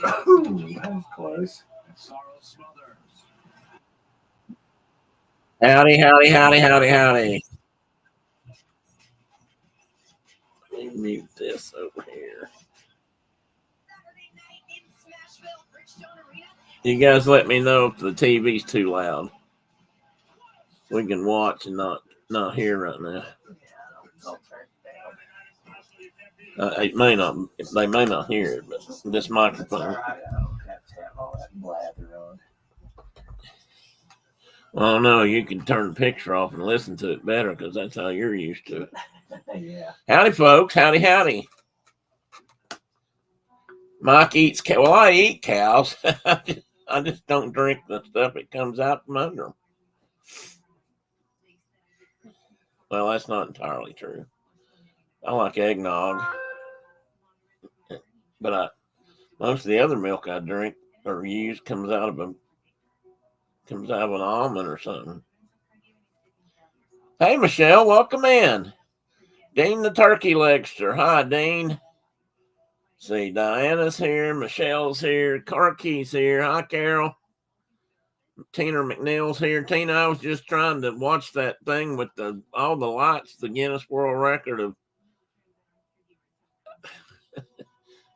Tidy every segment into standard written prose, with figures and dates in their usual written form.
That was close. Howdy, howdy, howdy, howdy, howdy. Let me mute this over here. You guys let me know if the TV's too loud. We can watch and not hear right now. It may not. They may not hear it, but this microphone. Well, no, you can turn the picture off and listen to it better because that's how you're used to it. Yeah. Howdy, folks. Howdy, howdy. Mike eats cows. Well, I eat cows. I just don't drink the stuff that comes out from under them. Well, that's not entirely true. I like eggnog, but most of the other milk I drink or use comes out of an almond or something. Hey, Michelle, welcome in. Dean the Turkey Legster. Hi, Dean. See, Diana's here, Michelle's here, Carkey's here. Hi, Carol. Tina McNeil's here. Tina, I was just trying to watch that thing with all the lights, the Guinness World Record of.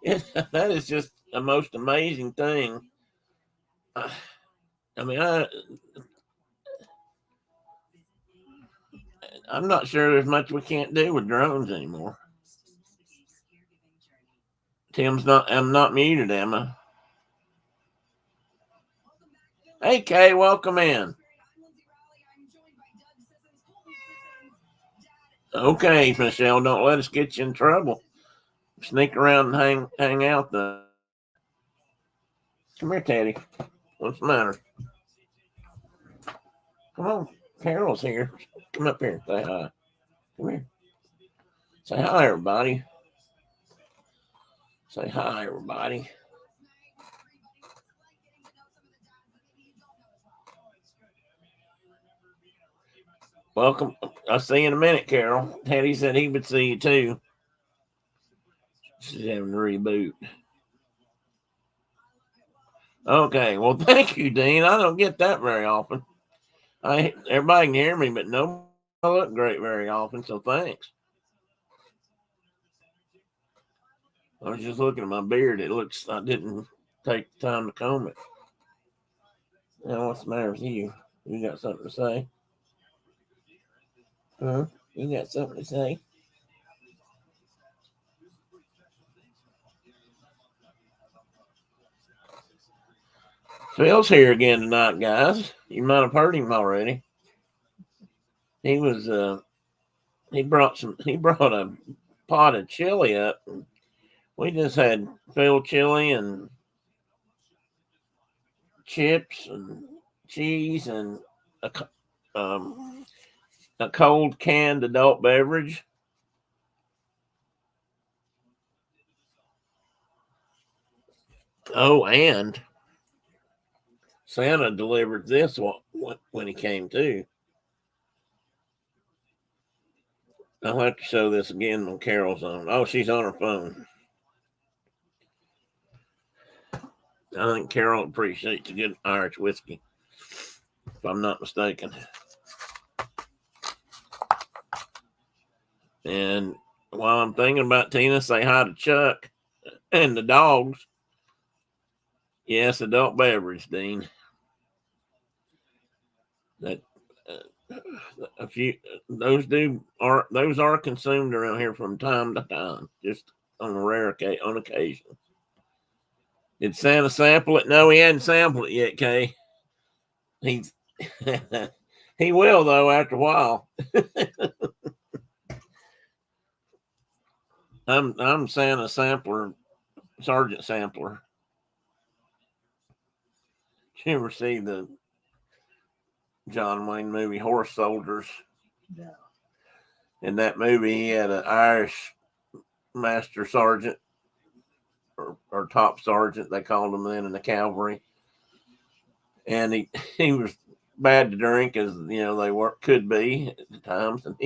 That is just the most amazing thing. I mean, I'm not sure there's much we can't do with drones anymore. I'm not muted, Emma. Hey, Kay, welcome in. Okay, Michelle, don't let us get you in trouble. Sneak around and hang out. Come here, Teddy. What's the matter? Come on, Carol's here. Come up here. Say hi. Come here. Say hi, everybody. Say hi, everybody. Welcome. I'll see you in a minute, Carol. Teddy said he would see you too. She's having to reboot. Okay, well, thank you, Dean. I don't get that very often. Everybody can hear me, but nobody look great very often, so thanks. I was just looking at my beard. I didn't take the time to comb it. Now, what's the matter with you? You got something to say? Huh? You got something to say? Phil's here again tonight, guys. You might have heard him already. He was he brought a pot of chili up. And we just had Phil chili and chips and cheese and a cold canned adult beverage. Oh, and Santa delivered this when he came too. I'll have to show this again when Carol's on. Oh, she's on her phone. I think Carol appreciates a good Irish whiskey, if I'm not mistaken. And while I'm thinking about Tina, say hi to Chuck and the dogs. Yes, adult beverage, Dean. That a few those are consumed around here from time to time, just on occasion. Did Santa sample it? No, he hadn't sampled it yet, Kay. He's he will though after a while. I'm Santa sampler, Sergeant Sampler. Did you ever see the John Wayne movie Horse Soldiers? No. In that movie, he had an Irish master sergeant or top sergeant, they called him then in the cavalry, and he was bad to drink as they could be at the times, and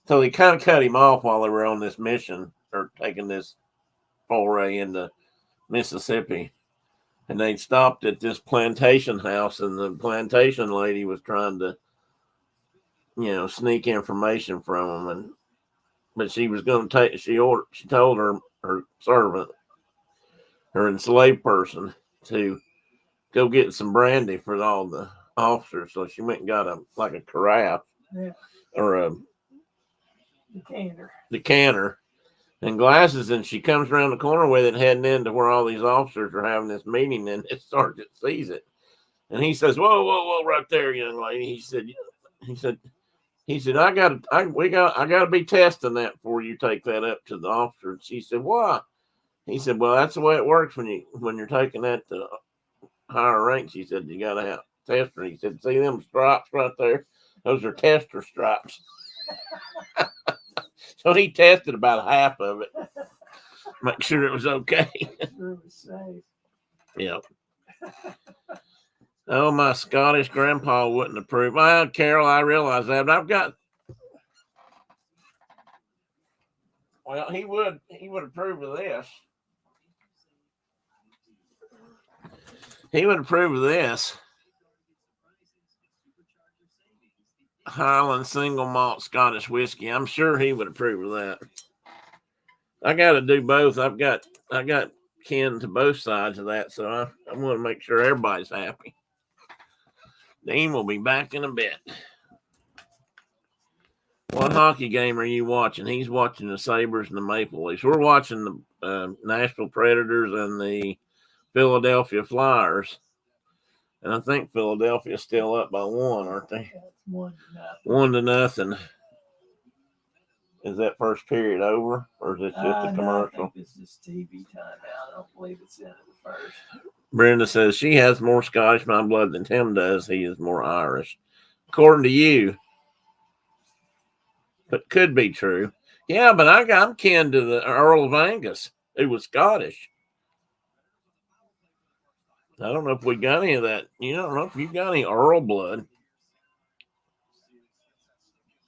so they kind of cut him off while they were on this mission or taking this foray into Mississippi. And they stopped at this plantation house, and the plantation lady was trying to, sneak information from them, but she was going to take. She told her servant, her enslaved person, to go get some brandy for all the officers. So she went and got a carafe, or a decanter and glasses, and she comes around the corner with it, heading into where all these officers are having this meeting, and his sergeant sees it, and he says, "Whoa, right there, young lady." He said, "I gotta be testing that before you take that up to the officer." And she said, "Why?" He said, "Well, that's the way it works when you're taking that to higher ranks." He said, "You gotta have tester." He said, "See them stripes right there? Those are tester stripes." So he tested about half of it, make sure it was okay. Yeah. Oh, my Scottish grandpa wouldn't approve. Well, Carol, I realize that, but he would approve of this. He would approve of this. Highland single malt Scottish whiskey. I'm sure he would approve of that. I got to do both. I got kin to both sides of that, so I want to make sure everybody's happy. Dean will be back in a bit. What hockey game are you watching? He's watching the Sabres and the Maple Leafs. We're watching the Nashville Predators and the Philadelphia Flyers. And I think Philadelphia's still up by 1, aren't they? 1-0. Is that first period over, or is it just a commercial? I think it's just TV timeout. I don't believe it's in the first. Brenda says she has more Scottish my blood than Tim does. He is more Irish, according to you. But could be true. Yeah, but I'm kin to the Earl of Angus, who was Scottish. I don't know if we got any of that. I don't know if you got any Earl blood.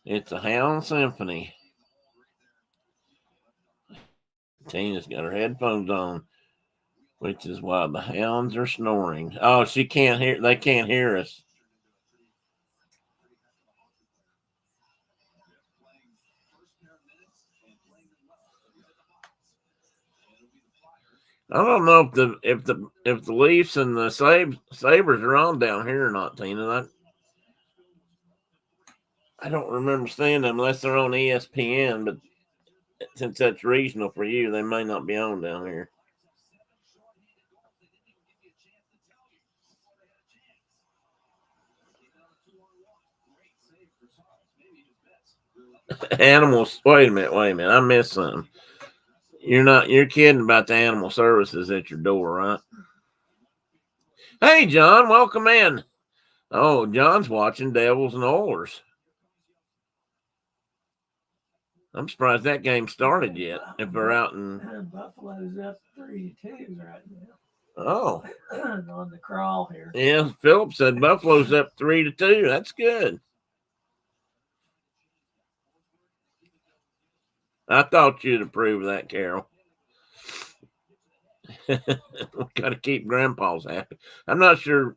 It's a Hound Symphony. Tina's got her headphones on, which is why the hounds are snoring. Oh, she can't hear. They can't hear us. I don't know if the Leafs and the Sabres are on down here or not, Tina. I don't remember seeing them unless they're on ESPN, but since that's regional for you, they may not be on down here. Animals. Wait a minute. I missed something. You're kidding about the animal services at your door, right? Hey, John, welcome in. Oh, John's watching Devils and Oilers. I'm surprised that game started yet. If they're out in Buffalo's up 3-2 right now. Oh, on the crawl here. Yeah, Philip said Buffalo's up 3-2. That's good. I thought you'd approve of that, Carol. We got to keep grandpas happy. I'm not sure.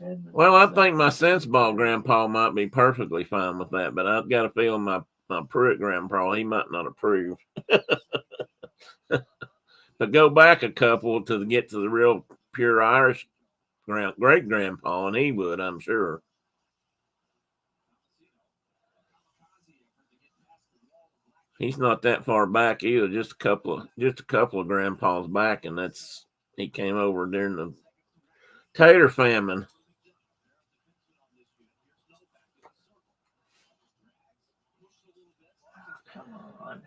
Well, I think my sense-ball grandpa might be perfectly fine with that, but I've got a feeling my Pruitt grandpa, he might not approve. But go back a couple to get to the real pure Irish great grandpa, and he would, I'm sure. He's not that far back either. Just a couple of grandpas back, and he came over during the tater famine. Come on.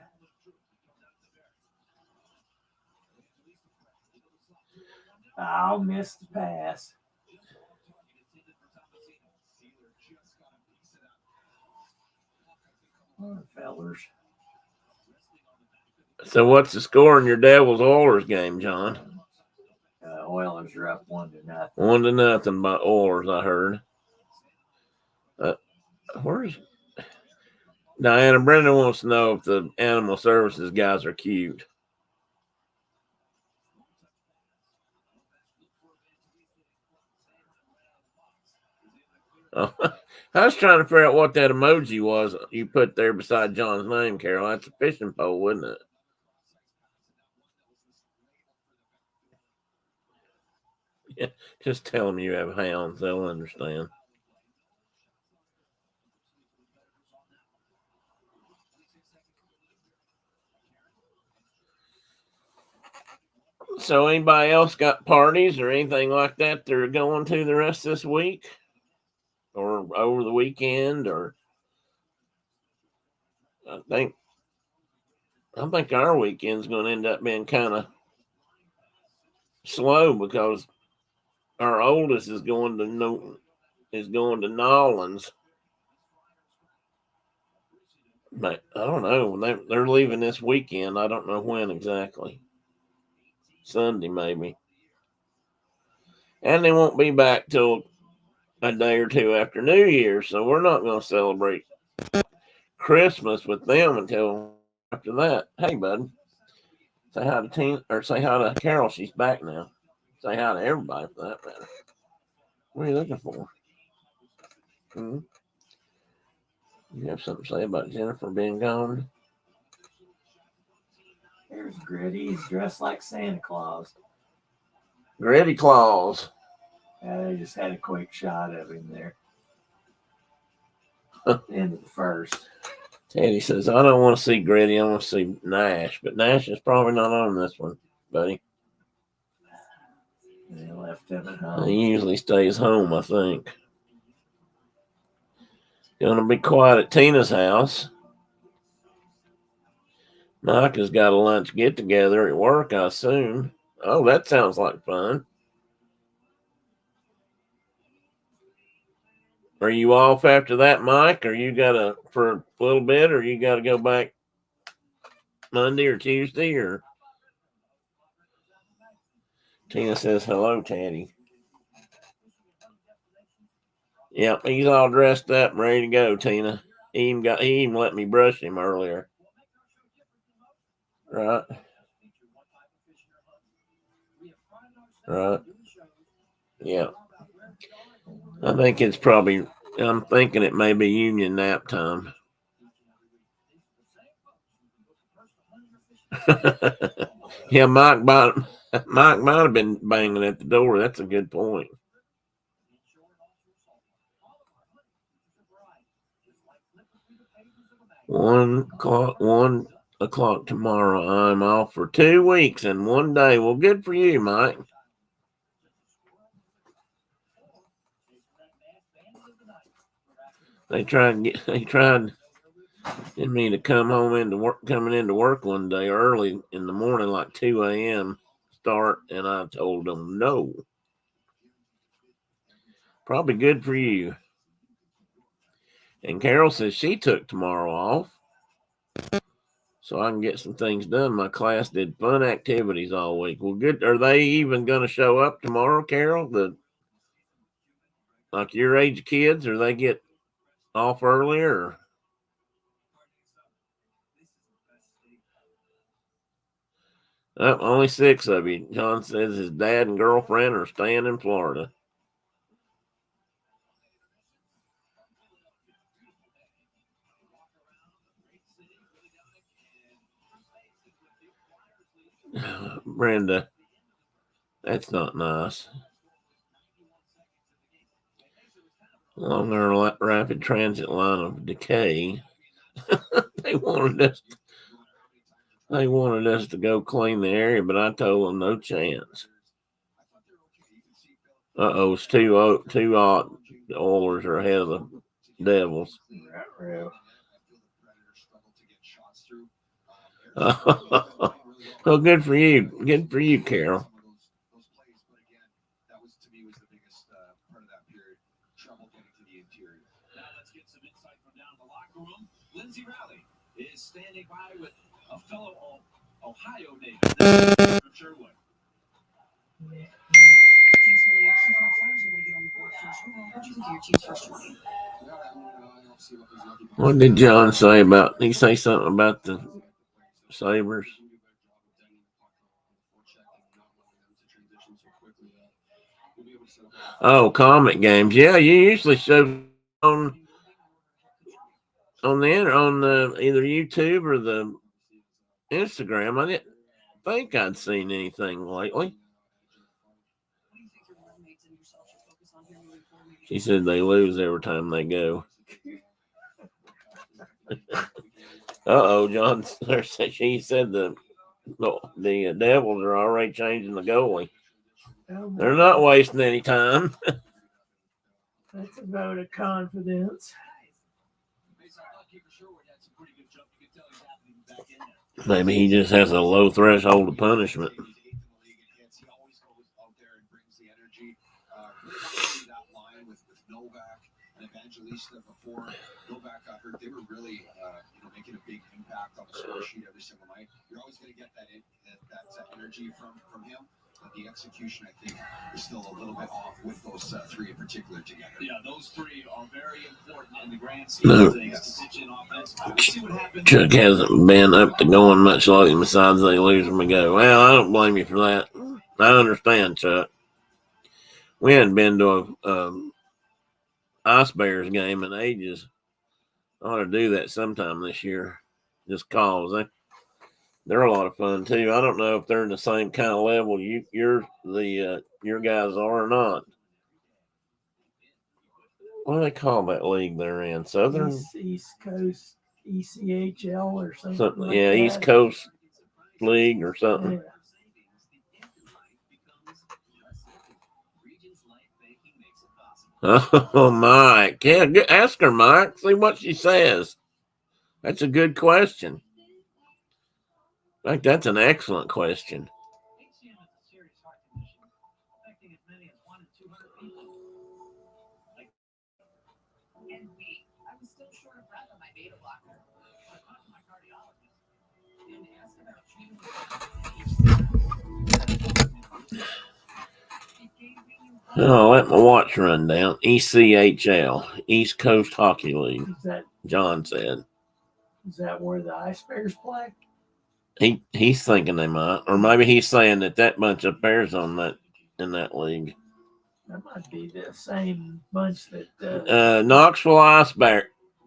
I'll miss the pass. Oh, fellers. So what's the score in your Devils Oilers game, John? Oilers are up 1-0. 1-0 by Oilers, I heard. Where's Diana? Brenda wants to know if the animal services guys are cute. Oh, I was trying to figure out what that emoji was you put there beside John's name, Carol. That's a fishing pole, wasn't it? Yeah, just tell them you have hounds. They'll understand. So anybody else got parties or anything like that they're going to the rest of this week? Or over the weekend? Or I think our weekend's going to end up being kind of slow because our oldest is going to Nolans. But I don't know. They're leaving this weekend. I don't know when exactly. Sunday maybe. And they won't be back till a day or two after New Year's, so we're not going to celebrate Christmas with them until after that. Hey, bud. Say hi to Tina, or say hi to Carol. She's back now. Say hi to everybody for that matter. What are you looking for? Hmm? You have something to say about Jennifer being gone? There's Gritty. He's dressed like Santa Claus. Gritty Claus. I just had a quick shot of him there. End of the first. Teddy says, I don't want to see Gritty. I want to see Nash. But Nash is probably not on this one, buddy. They left him at home. He usually stays home, I think. Gonna be quiet at Tina's house. Mike has got a lunch get together at work, I assume. Oh, that sounds like fun. Are you off after that, Mike? Or you gotta for a little bit, or you gotta go back Monday or Tuesday? Or Tina says hello, Teddy. Yep, he's all dressed up and ready to go, Tina. He even let me brush him earlier. Right. Right. Yeah. I think it's probably, I'm thinking it may be union nap time. Yeah, Mike might have been banging at the door. That's a good point. One o'clock tomorrow. I'm off for 2 weeks and 1 day. Well, good for you, Mike. They tried getting me to coming into work one day early in the morning, like 2 a.m. start, and I told them no. Probably good for you. And Carol says she took tomorrow off so I can get some things done. My class did fun activities all week. Well, good. Are they even going to show up tomorrow, Carol? Like your age kids, or they get off earlier? Only 6 of you. John says his dad and girlfriend are staying in Florida. Brenda, that's not nice. Along our rapid transit line of decay, they wanted us to go clean the area, but I told them no chance. It's two odd. The Oilers are ahead of the Devils. Well, good for you. Good for you, Carol. Lindsay Riley is standing by with a fellow Ohio native from Sherwood. What did John say about? Did he say something about the Sabres? Oh, comic games. Yeah, you usually show on the either YouTube or the Instagram. I didn't think I'd seen anything lately. She said they lose every time they go. John. She said the Devils are already changing the goalie. They're not wasting any time. That's a vote of confidence. Maybe he just has a low threshold of punishment. Evangelista before Novak got hurt, they were really, making a big impact on the score sheet every single night. You're always going to get that energy from him, but the execution, I think, is still a little bit off with those three in particular together. Yeah, those three are very important in the grand scheme of things. Chuck hasn't been up to going much lately. Besides, they lose them and go. Well, I don't blame you for that. I understand, Chuck. We hadn't been to a Ice Bears game in ages. I ought to do that sometime this year. Just cause they're a lot of fun too. I don't know if they're in the same kind of level your guys are or not. What do they call that league they're in? Southern East Coast ECHL or something like yeah, that. East Coast League or something. Yeah. Oh, Mike. Yeah, ask her, Mike. See what she says. That's a good question. In fact, that's an excellent question. Oh, let my watch run down. ECHL, East Coast Hockey League. John said. Is that where the Ice Bears play? He's thinking they might, or maybe he's saying that bunch of Bears in that league. That might be the same bunch that Knoxville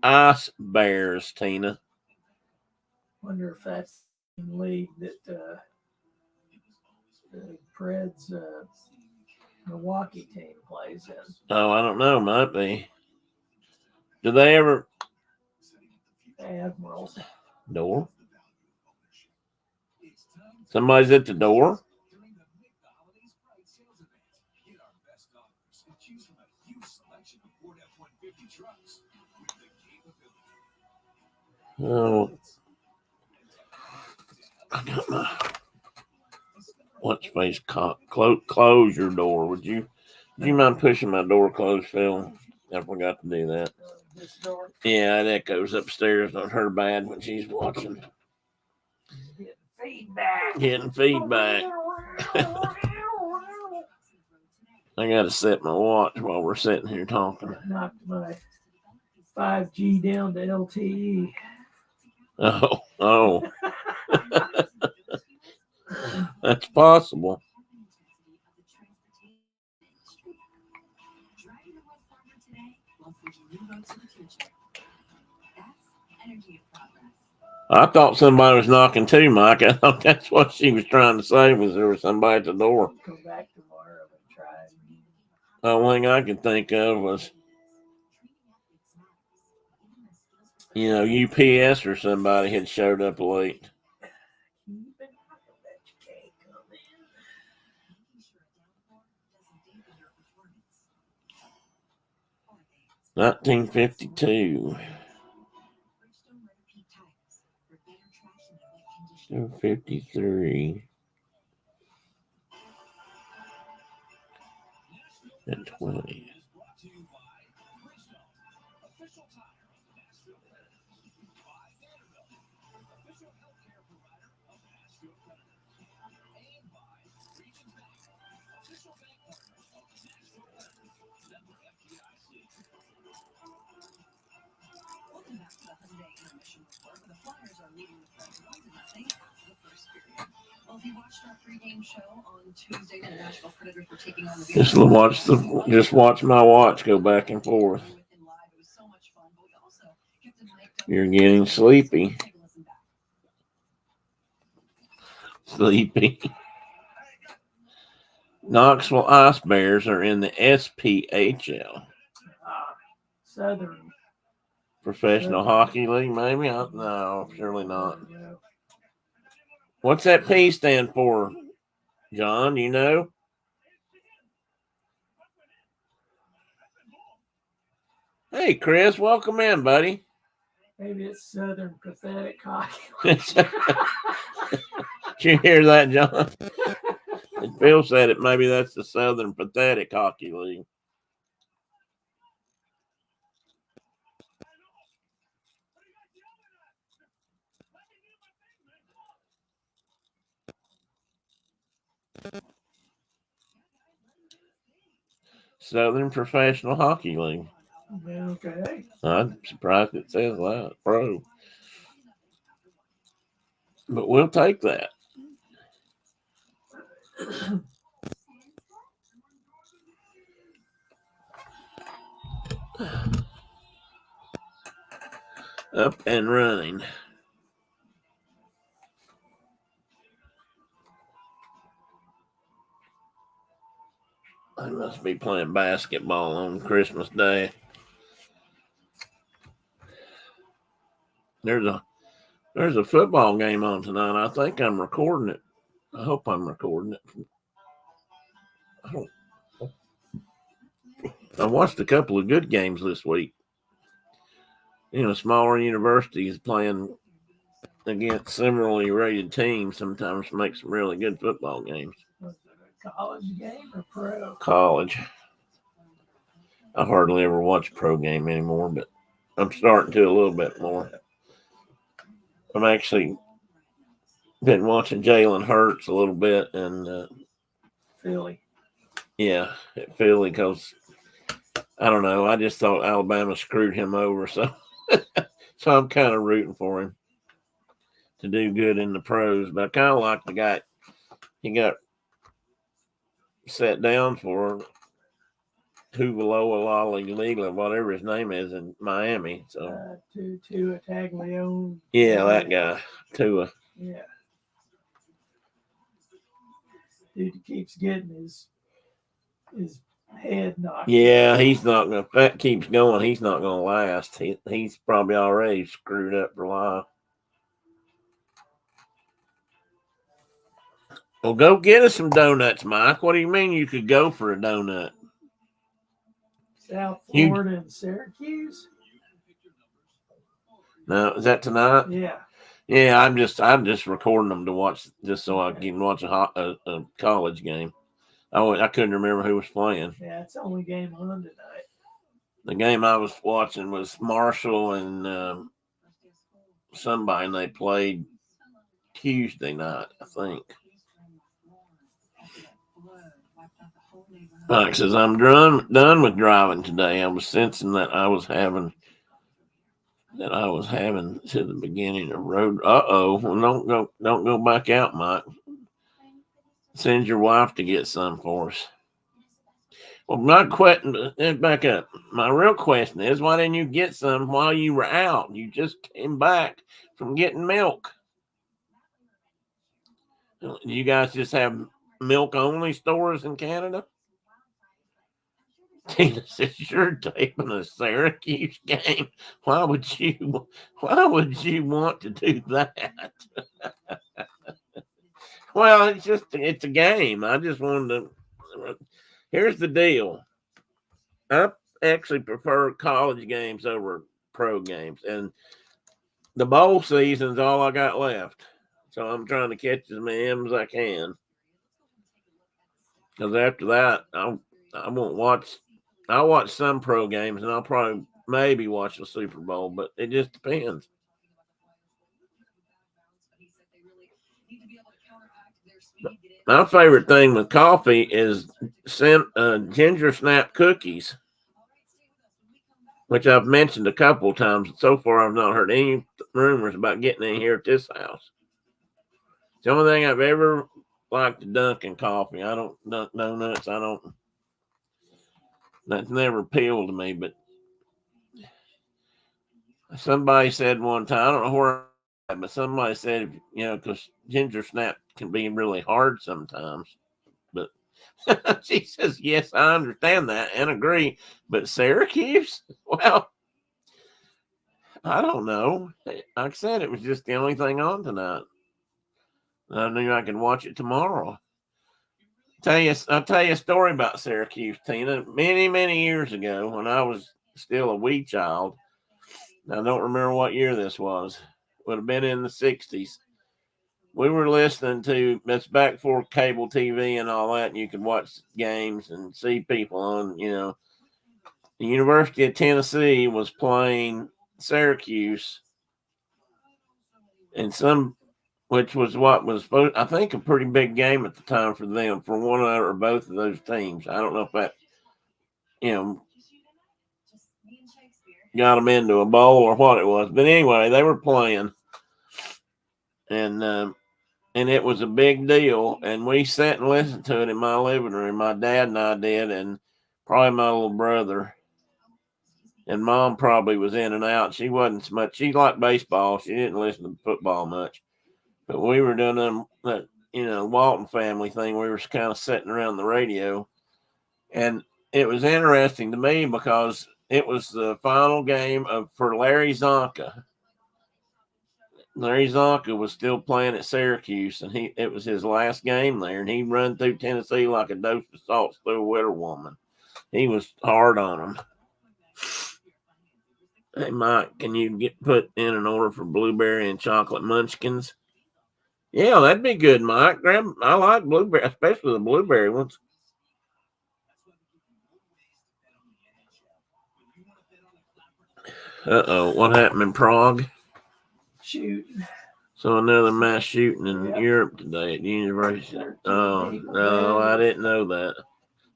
Ice Bears, Tina. Wonder if that's the league that the Preds Milwaukee team plays in. Oh, I don't know. Might be. Do they ever? Admirals. Door? Somebody's at the door? Oh. I got my what's face close your door, would you? Do you mind pushing my door closed, Phil? I forgot to do that. This door. Yeah, it echoes upstairs on her bad when she's watching. Getting feedback. I gotta set my watch while we're sitting here talking. Knocked my 5G down to LTE. Oh. That's possible. I thought somebody was knocking too, Mike. I thought that's what she was trying to say, was there was somebody at the door. Come back tomorrow and try. The only thing I could think of was, UPS or somebody had showed up late. 1952. 53. And 20. Just watch my watch go back and forth. You're getting sleepy. Sleepy. Knoxville Ice Bears are in the SPHL. Southern Professional Hockey League, maybe? No, surely not. What's that P stand for, John? You know? Hey, Chris, welcome in, buddy. Maybe it's Southern Pathetic Hockey. Did you hear that, John? Phil said it. Maybe that's the Southern Pathetic Hockey League. Southern Professional Hockey League. Okay. I'm surprised it says that. Pro. But we'll take that. Up and running. I must be playing basketball on Christmas Day. There's a football game on tonight. I think I'm recording it. I hope I'm recording it. I watched a couple of good games this week. You know, smaller universities playing against similarly rated teams sometimes make some really good football games. Was it a college game or pro? College. I hardly ever watch a pro game anymore, but I'm starting to a little bit more. I'm actually been watching Jalen Hurts a little bit and Philly. Yeah, Philly, because I don't know. I just thought Alabama screwed him over, so I'm kind of rooting for him to do good in the pros. But I kind of like the guy he got set down for, Tuipulotu, whatever his name is, in Miami. So Tua Taglione. Yeah, that guy, Tua. Yeah. Dude keeps getting his head knocked. Yeah, he's not gonna. If that keeps going, he's not gonna last. He's probably already screwed up for life. Well, go get us some donuts, Mike. What do you mean you could go for a donut? South Florida and Syracuse. No, is that tonight? Yeah. Yeah, I'm just recording them to watch, just so I can watch a college game. I couldn't remember who was playing. Yeah, it's the only game on tonight. The game I was watching was Marshall and somebody, and they played Tuesday night, I think. Mike says, I'm done with driving today. I was sensing that I was having to the beginning of road. Well, don't go back out, Mike. Send your wife to get some for us. Well, my question, back up. My real question is, why didn't you get some while you were out? You just came back from getting milk. You guys just have milk only stores in Canada? Tina says, you're taping a Syracuse game. Why would you want to do that? Well, it's a game. I just wanted to. Here's the deal. I actually prefer college games over pro games, and the bowl season's all I got left. So I'm trying to catch as many as I can. Because after that, I won't watch. I'll watch some pro games, and I'll probably maybe watch the Super Bowl, but it just depends. My favorite thing with coffee is ginger snap cookies, which I've mentioned a couple of times. So far, I've not heard any rumors about getting in here at this house. It's the only thing I've ever liked to dunk in coffee. I don't dunk donuts. I don't. That's never appealed to me. But somebody said one time, I don't know where, but somebody said, because ginger snap can be really hard sometimes. But she says, yes, I understand that and agree. But Syracuse, well, I don't know. Like I said, it was just the only thing on tonight. I knew I could watch it tomorrow. I'll tell you a story about Syracuse, Tina. Many, many years ago, when I was still a wee child, I don't remember what year this was. Would have been in the 60s. We were listening to, that's back before cable TV and all that, and you could watch games and see people on, The University of Tennessee was playing Syracuse, and which was what was supposed, I think, a pretty big game at the time for them, for one or both of those teams. I don't know if that, got them into a bowl or what it was, but anyway, they were playing, and it was a big deal. And we sat and listened to it in my living room. My dad and I did, and probably my little brother. And Mom probably was in and out. She wasn't so much. She liked baseball. She didn't listen to football much. But we were doing that, Walton family thing. We were kind of sitting around the radio. And it was interesting to me because it was the final game for Larry Zonka. Larry Zonka was still playing at Syracuse, and it was his last game there, and he run through Tennessee like a dose of salt through a winter woman. He was hard on them. Hey, Mike, can you put in an order for blueberry and chocolate munchkins? Yeah, that'd be good, Mike. I like blueberry, especially the blueberry ones. Uh-oh, what happened in Prague? Shoot. So another mass shooting in Europe today at the university. Oh, no, I didn't know that.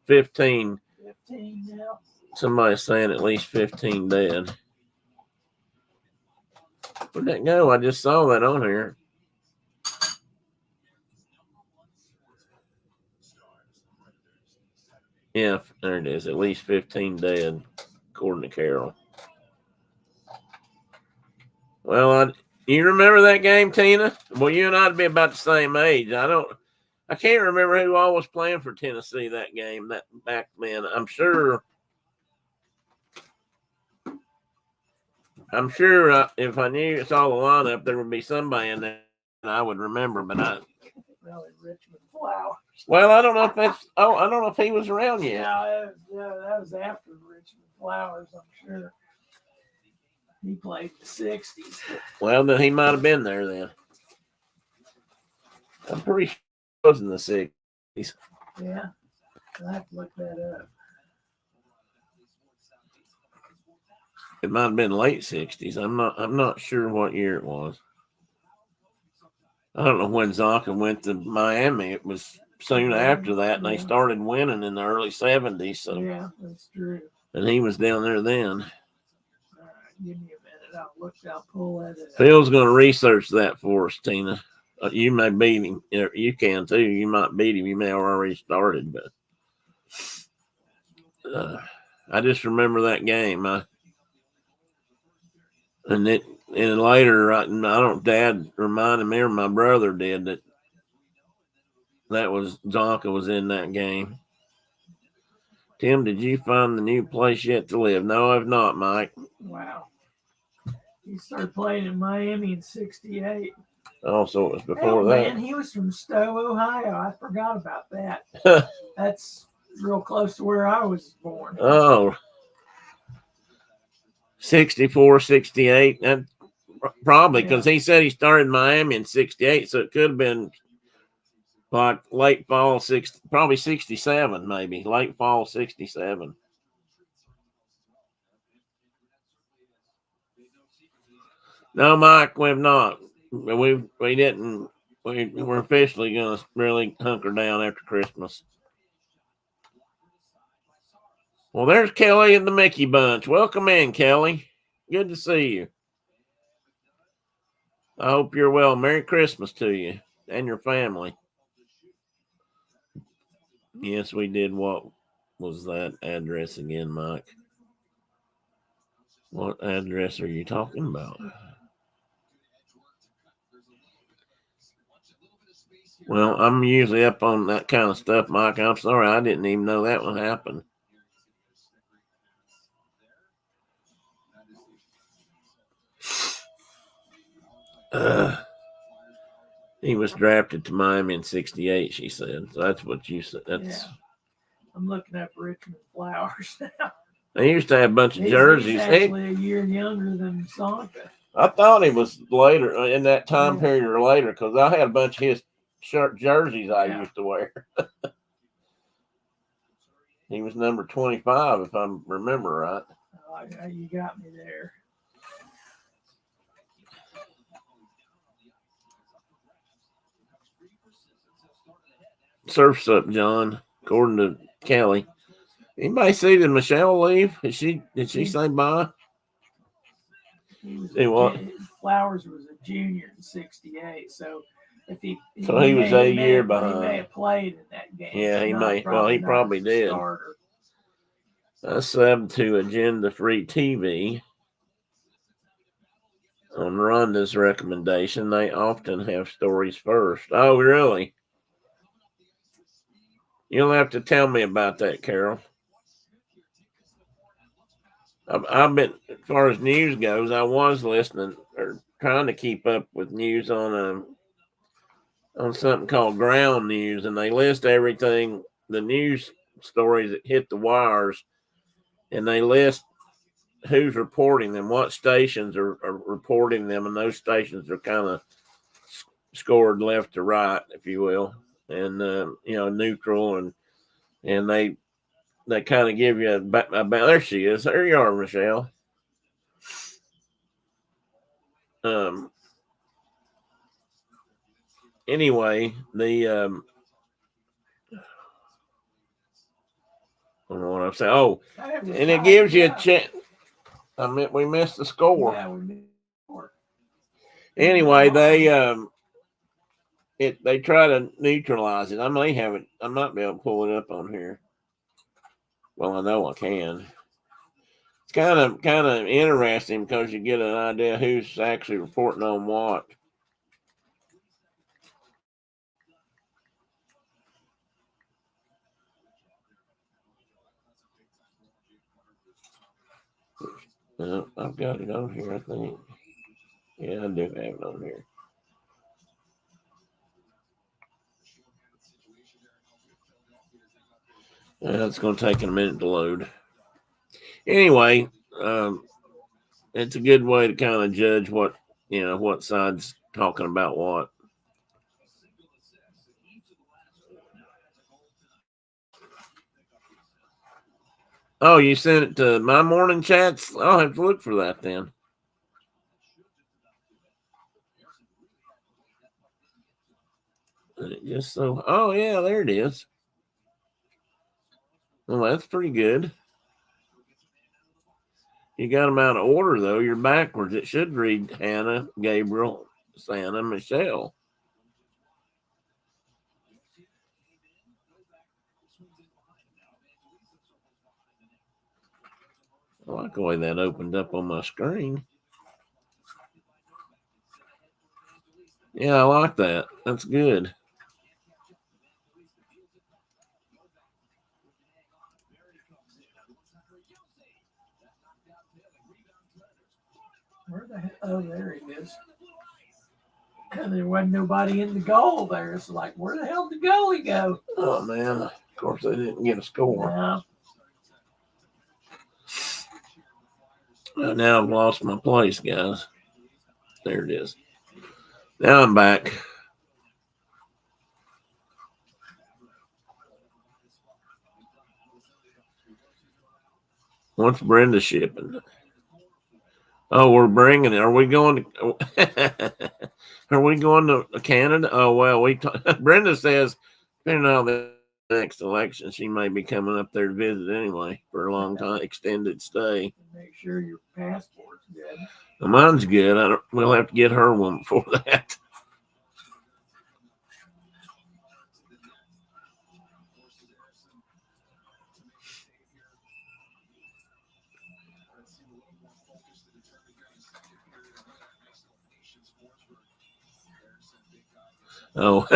15. 15 now. Somebody's saying at least 15 dead. Where'd that go? I just saw that on here. Yeah, there it is. At least 15 dead, according to Carol. Well, you remember that game, Tina? Well, you and I'd be about the same age. I can't remember who all was playing for Tennessee that game that back then. I'm sure if I knew saw the lineup, there would be somebody in there I would remember, but Really, Richmond Flowers. Well, I don't know if that's. Oh, I don't know if he was around yet. Yeah, that was after Richmond Flowers, I'm sure. He played the 60s. Well, then he might have been there then. I'm pretty sure it was in the 60s. Yeah, I'll have to look that up. It might have been late 60s. I'm not sure what year it was. I don't know when Zonka went to Miami. It was soon after that, and they started winning in the early 70s. So yeah, that's true. And he was down there then. All right, give me a minute. I'll pull that up. Phil's going to research that for us, Tina. You may beat him. You can too. You might beat him. You may have already started, but I just remember that game. And later, I don't. Dad reminded me, or my brother did, that was Zonka was in that game. Tim, did you find the new place yet to live? No, I've not, Mike. Wow. He started playing in Miami in '68. Oh, so it was before that. Man, he was from Stowe, Ohio. I forgot about that. That's real close to where I was born. Oh. 64, 68. That probably because he said he started in Miami in 68, so it could have been like late fall probably 67, maybe late fall 67. No, Mike, we've not. We didn't. We're officially going to really hunker down after Christmas. Well, there's Kelly and the Mickey Bunch. Welcome in, Kelly. Good to see you. I hope you're well. Merry Christmas to you. and your family. Yes, we did. What was that address again, Mike? What address are you talking about? Well, I'm usually up on that kind of stuff, Mike. I'm sorry, I didn't even know that would happen. He was drafted to Miami in '68, she said. So that's what you said. That's. Yeah. I'm looking up Richmond Flowers now. They used to have a bunch of He's jerseys. actually a year younger than Sonka. I thought he was later in that time Yeah. period or later because I had a bunch of his shirt jerseys I Yeah. used to wear. He was number 25, if I remember right. Oh, you got me there. Surf's up, John, according to Kelly. Anybody see did Michelle leave? Did she say bye? Flowers was a junior in '68, so he was a year behind. He may have played in that game. Yeah, he may. Well, he probably did. Starter. Sub to Agenda Free TV. On Rhonda's recommendation, they often have stories first. Oh, really? You'll have to tell me about that, Carol. I've been, as far as news goes, I was listening or trying to keep up with news on something called Ground News, and they list everything, the news stories that hit the wires, and they list who's reporting them, what stations are reporting them, and those stations are kind of scored left to right, if you will, and neutral, and they kind of give you about there she is. There you are, Michelle. Anyway, the I don't know what I'm saying. Oh, and it gives you a chance. I mean, we missed the score. Yeah, we missed the score. Anyway, they try to neutralize it. I may have it. I might be able to pull it up on here. Well, I know I can. It's kind of interesting because you get an idea who's actually reporting on what. I've got it on here, I think. Yeah, I do have it on here. It's going to take a minute to load. Anyway, it's a good way to kind of judge what side's talking about what. Oh, you sent it to my morning chats? I'll have to look for that then. Just so. Oh, yeah, there it is. Well, that's pretty good. You got them out of order, though. You're backwards. It should read Hannah, Gabriel, Santa, Michelle. I like the way that opened up on my screen. Yeah, I like that. That's good. Where the hell? Oh, there he is. And there wasn't nobody in the goal there. It's like, where the hell did the goalie go? Oh, man. Of course, they didn't get a score. No. Now I've lost my place, guys. There it is. Now I'm back. What's Brenda shipping? Oh, we're bringing it. Are we going to? Are we going to Canada? Oh well, Brenda says, depending on the next election, she may be coming up there to visit anyway for a long time, extended stay. Make sure your passport's good. Well, mine's good. We'll have to get her one before that. Oh,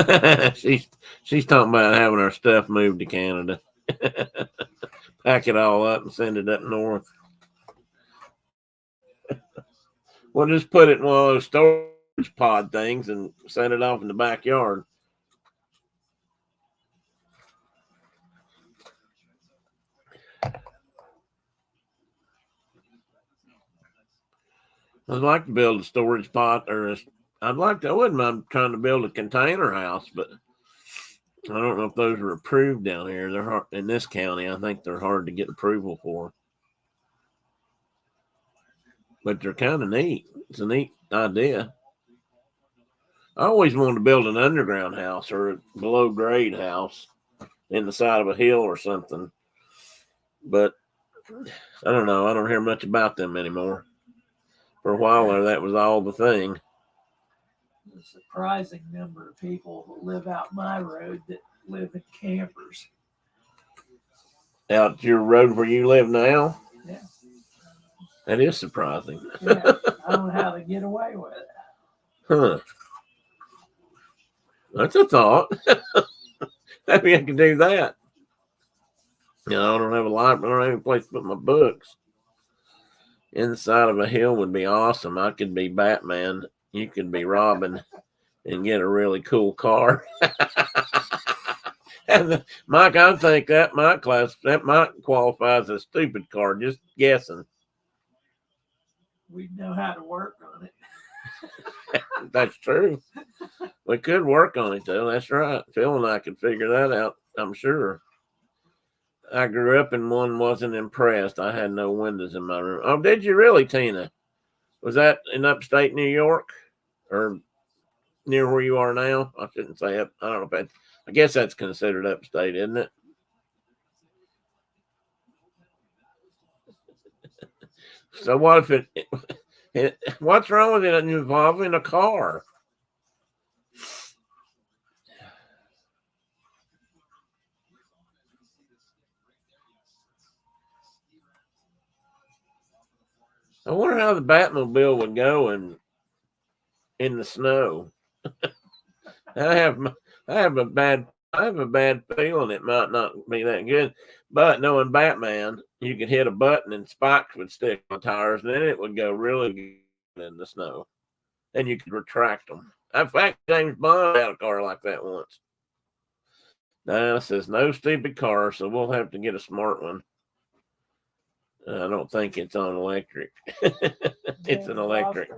she's talking about having our stuff moved to Canada. Pack it all up and send it up north. We'll just put it in one of those storage pod things and set it off in the backyard. I'd like to build a storage pod, I wouldn't mind trying to build a container house, but I don't know if those are approved down here. They're hard in this county. I think they're hard to get approval for, but they're kind of neat. It's a neat idea. I always wanted to build an underground house or a below grade house in the side of a hill or something, but I don't know. I don't hear much about them anymore. For a while there, that was all the thing. A surprising number of people who live out my road that live in campers. Out your road where you live now? Yeah. That is surprising. Yeah, I don't know how they get away with it. Huh. That's a thought. Maybe I can do that. You know, I don't have a library. I don't have a place to put my books. Inside of a hill would be awesome. I could be Batman. You could be Robin and get a really cool car. And Mike, I think that might qualify as a stupid car. Just guessing. We know how to work on it. That's true. We could work on it though. That's right. Phil and I could figure that out, I'm sure. I grew up in one, wasn't impressed. I had no windows in my room. Oh, did you really, Tina? Was that in upstate New York or near where you are now? I shouldn't say up. I don't know if that. I guess that's considered upstate, isn't it? So what if what's wrong with it involving a car? I wonder how the Batmobile would go in the snow. I have a bad feeling it might not be that good. But knowing Batman, you could hit a button and spikes would stick on tires, and then it would go really good in the snow. And you could retract them. In fact, James Bond had a car like that once. Now it says no stupid car, so we'll have to get a smart one. I don't think it's on electric. It's an electric.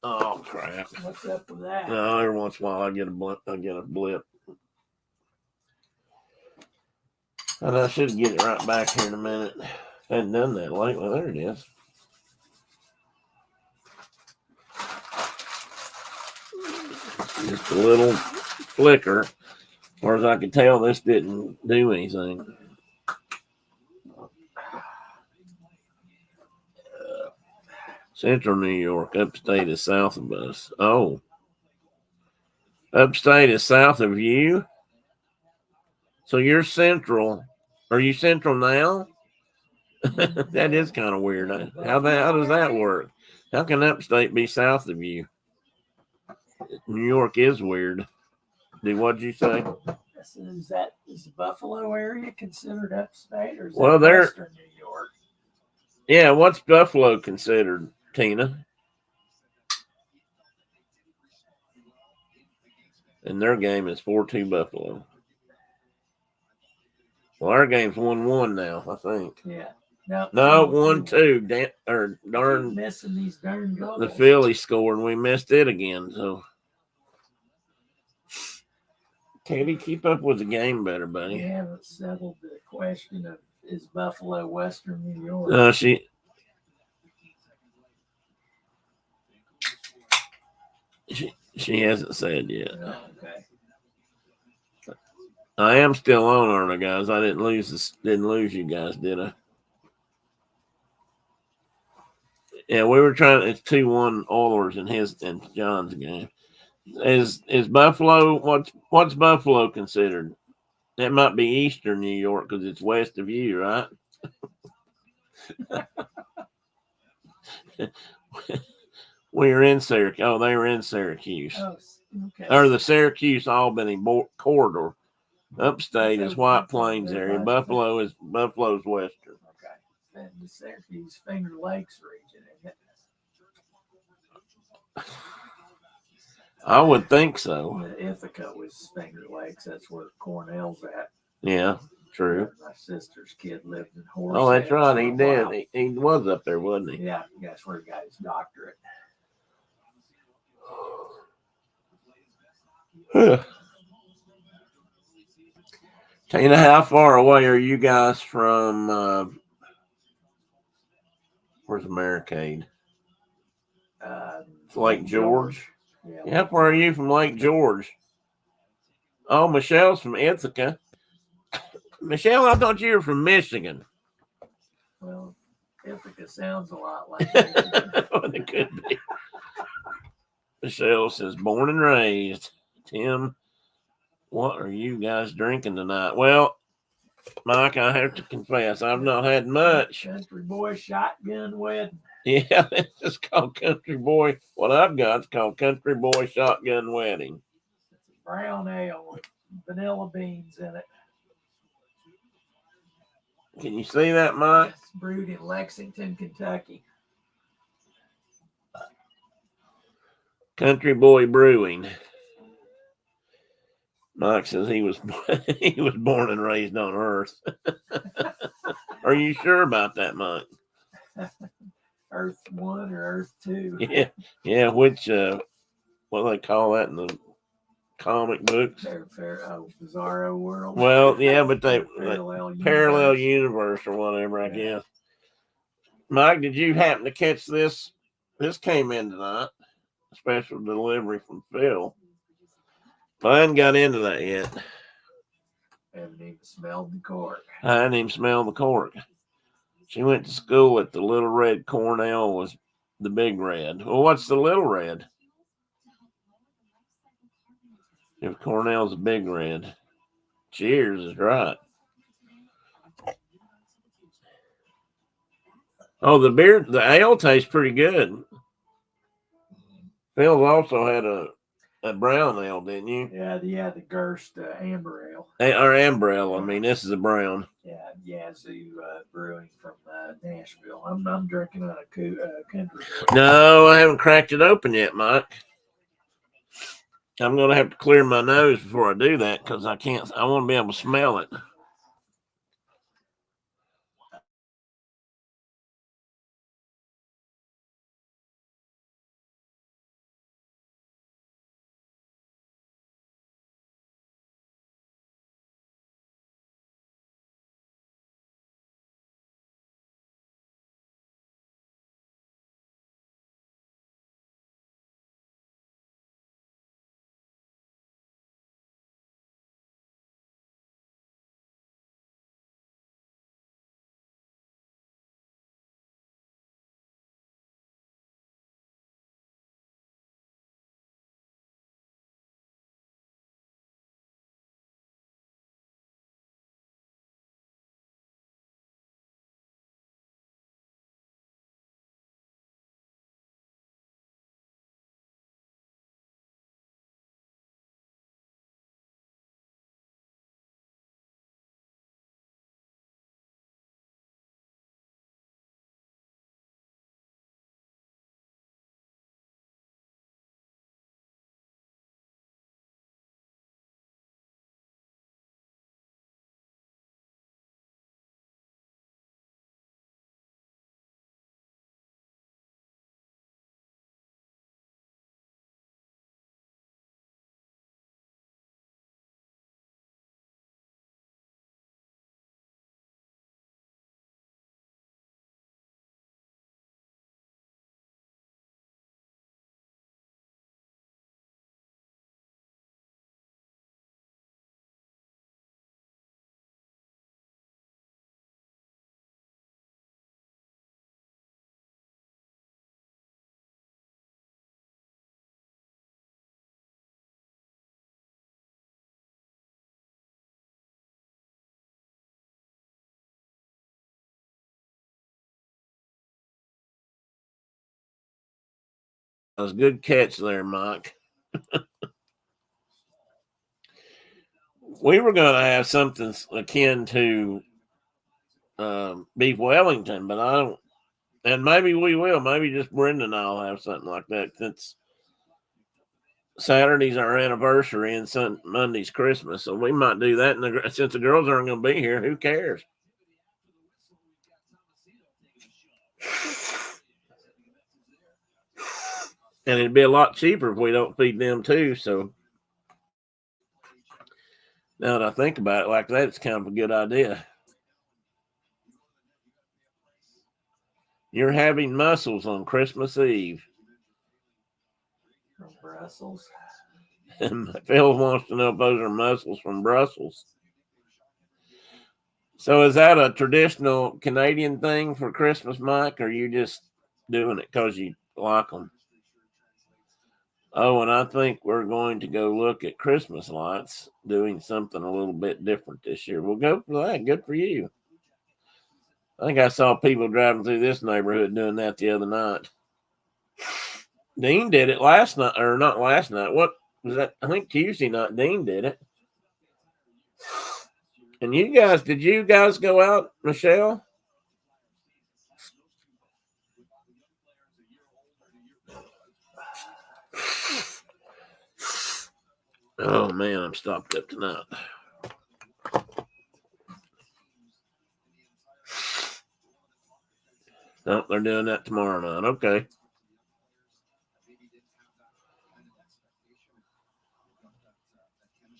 Oh crap! What's up with that? No, every once in a while I get a blip. And I should get it right back here in a minute. I hadn't done that lately. There it is. Just a little flicker. As far as I could tell, this didn't do anything. Central New York, upstate is south of us. Oh. Upstate is south of you? So you're central. Are you central now? That is kind of weird. How does that work? How can upstate be south of you? New York is weird. What'd you say? Is the Buffalo area considered upstate, or is Well, that Western New York? Yeah, what's Buffalo considered, Tina? And their game is 4-2 Buffalo. Well, our game's 1-1 now, I think. Yeah. No, 1-2. Darn, missing these darn goals. The Phillies scored and we missed it again. So, Katie, keep up with the game better, buddy. We haven't settled the question of is Buffalo Western New York. No, she hasn't said yet. Oh, okay. I am still on, aren't I, guys? I didn't lose you guys, did I? Yeah, we were trying. It's 2-1 Oilers in John's game. Is Buffalo? What's Buffalo considered? That might be Eastern New York because it's west of you, right? We were in Syracuse. Oh, they were in Syracuse. Oh, okay. Or the Syracuse Albany corridor. Upstate is White That's Plains over there area. by- Buffalo's western. Okay. And the Syracuse Finger Lakes region, isn't it? I would think so. The Ithaca was Finger Lakes. That's where Cornell's at. Yeah, true. My sister's kid lived in Horse. Oh, that's Heads right. for He a while. did. He was up there, wasn't he? Yeah, that's where he got his doctorate. Tina, how far away are you guys from where's Americade? Lake George. Yeah. How far are you from Lake George? Oh, Michelle's from Ithaca. Michelle, I thought you were from Michigan. Well, Ithaca sounds a lot like Michigan. Well, it could be. Michelle says, born and raised. Tim, what are you guys drinking tonight? Well, Mike, I have to confess, I've not had much. Country boy shotgun wedding. Yeah, it's just called Country Boy. What I've got is called Country Boy Shotgun Wedding. It's a brown ale with vanilla beans in it. Can you see that, Mike? It's brewed in Lexington, Kentucky. Country Boy Brewing. Mike says he was born and raised on Earth. Are you sure about that, Mike? Earth 1 or Earth 2? Yeah. Which what do they call that in the comic books? Bizarro world. Well, yeah, but they parallel universe or whatever, I guess. Mike, did you happen to catch this? This came in tonight. A special delivery from Phil. I hadn't got into that yet. Haven't even smelled the cork. I hadn't even smelled the cork. She went to school at the Little Red. Cornell was the Big Red. Well, what's the Little Red? If Cornell's a Big Red. Cheers is right. Oh, the ale tastes pretty good. Phil's also had a brown ale, didn't you? Yeah, the Gerst amber ale. Or amber ale. I mean, this is a brown. Yeah, Yazoo Brewing from Nashville. I'm drinking out of country. No, I haven't cracked it open yet, Mike. I'm going to have to clear my nose before I do that because I want to be able to smell it. was a good catch there, Mike. We were going to have something akin to beef Wellington, but I don't. And maybe we will. Maybe just Brenda and I'll have something like that since Saturday's our anniversary and Monday's Christmas. So we might do that. And since the girls aren't going to be here, who cares? And it'd be a lot cheaper if we don't feed them too. So now that I think about it like that, it's kind of a good idea. You're having mussels on Christmas Eve. From Brussels. And Phil wants to know if those are mussels from Brussels. So is that a traditional Canadian thing for Christmas, Mike, or are you just doing it because you like them? Oh, and I think we're going to go look at Christmas lights, doing something a little bit different this year. We'll go for that. Good for you. I think I saw people driving through this neighborhood doing that the other night. Dean did it last night, or not last night. What was that? I think Tuesday night Dean did it. And did you guys go out, Michelle? Oh man, I'm stopped up tonight. No, they're doing that tomorrow night. Okay.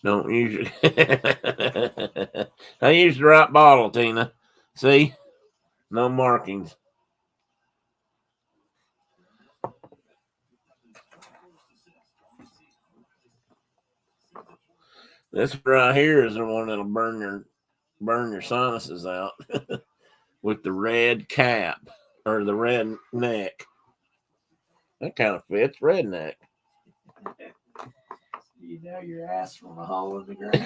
Don't use it. I used the right bottle, Tina. See? No markings. This right here is the one that'll burn your sinuses out with the red cap or the red neck. That kind of fits, redneck. You know your ass from a hole in the ground.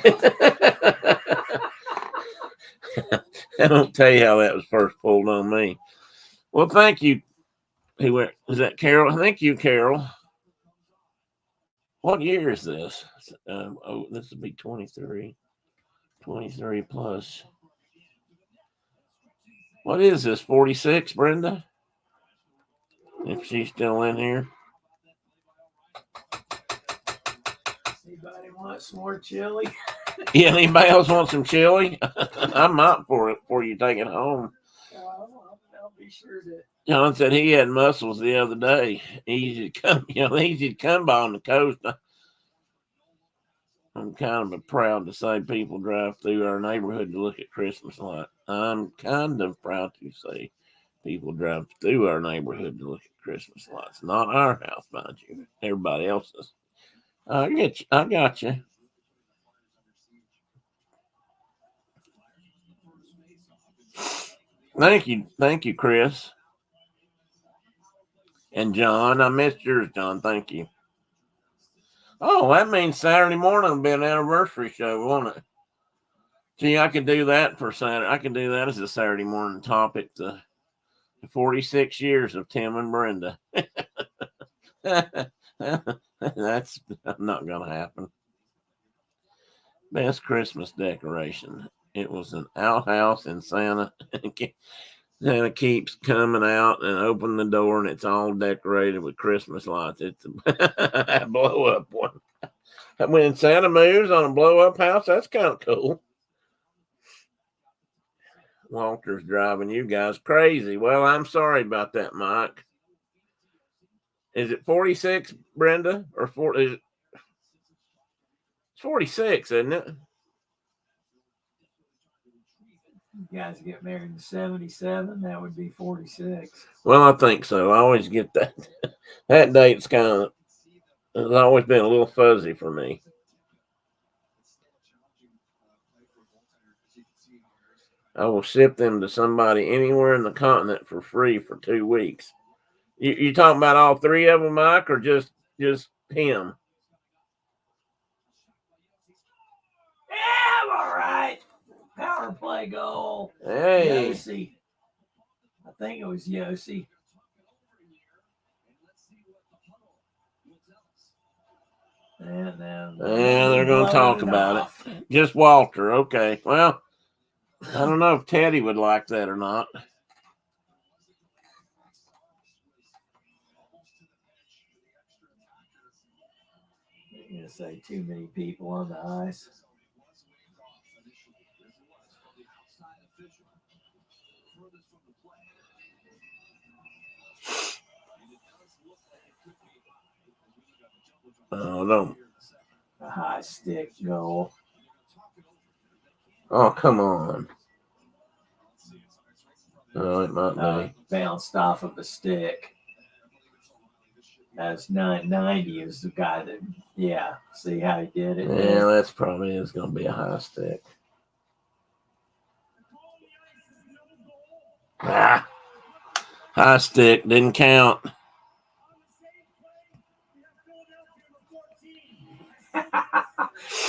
I don't tell you how that was first pulled on me. Well, thank you. Is that Carol? Thank you, Carol. What year is this? This would be 23. 23 plus. What is this? 46, Brenda? If she's still in here. Anybody want some more chili? Yeah, anybody else want some chili? I'm out for it before you take it home. I'll be sure to. John said he had mussels the other day. Easy to come by on the coast. I'm kind of proud to say people drive through our neighborhood to look at Christmas lights. I'm kind of proud to say people drive through our neighborhood to look at Christmas lights. Not our house, mind you. Everybody else's. I got you. Thank you, Chris. And John, I missed yours, John. Thank you. Oh, that means Saturday morning will be an anniversary show, won't it? Gee, I could do that for Saturday. I could do that as a Saturday morning topic. The 46 years of Tim and Brenda. That's not going to happen. Best Christmas decoration. It was an outhouse in Santa. Santa keeps coming out and open the door, and it's all decorated with Christmas lights. It's a blow up one. When Santa moves on a blow up house, that's kind of cool. Walter's driving you guys crazy. Well, I'm sorry about that, Mike. Is it 46, Brenda? Or 40? It's 46, isn't it? You guys get married in 77, that would be 46. Well, I think so. I always get that. That date's has always been a little fuzzy for me. I will ship them to somebody anywhere in the continent for free for 2 weeks. You talking about all three of them, Mike, or just him? Yeah, I'm all right. Power play goal. Hey. Yossi. I think it was Yossi. And then they're going to talk about it. Just Walter. Okay. Well, I don't know if Teddy would like that or not. You're going to say too many people on the ice. Oh, no. A high stick goal. Oh, come on. Oh, it might be. Bounced off of a stick. That's 990 is the guy that, yeah, see how he did it? Yeah, that's probably is going to be a high stick. Ah, high stick didn't count.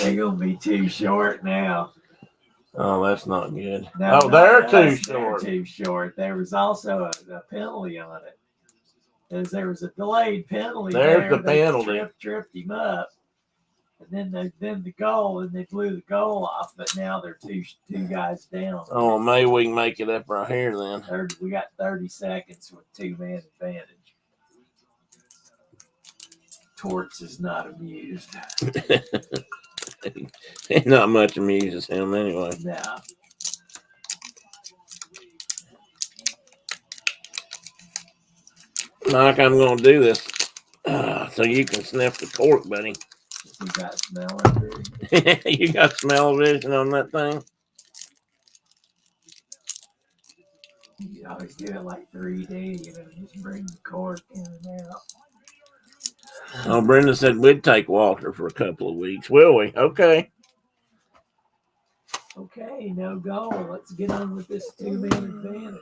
They're going to be too short now. Oh, that's not good. No, they're too short. They're too short. There was also a penalty on it. There was a delayed penalty. There's the penalty. Tripped him up. And then the goal, and they blew the goal off. But now they're two guys down. Oh, maybe we can make it up right here then. We got 30 seconds with 2-man advantage. Torts is not amused. Not much amuses him anyway. No. Like I'm going to do this so you can sniff the cork, buddy. You got smelling vision. You got smell vision on that thing? You always do it like 3D, just bring the cork in and out. Oh, Brenda said we'd take Walter for a couple of weeks. Will we? Okay. Okay, no goal. Let's get on with this 2-man advantage.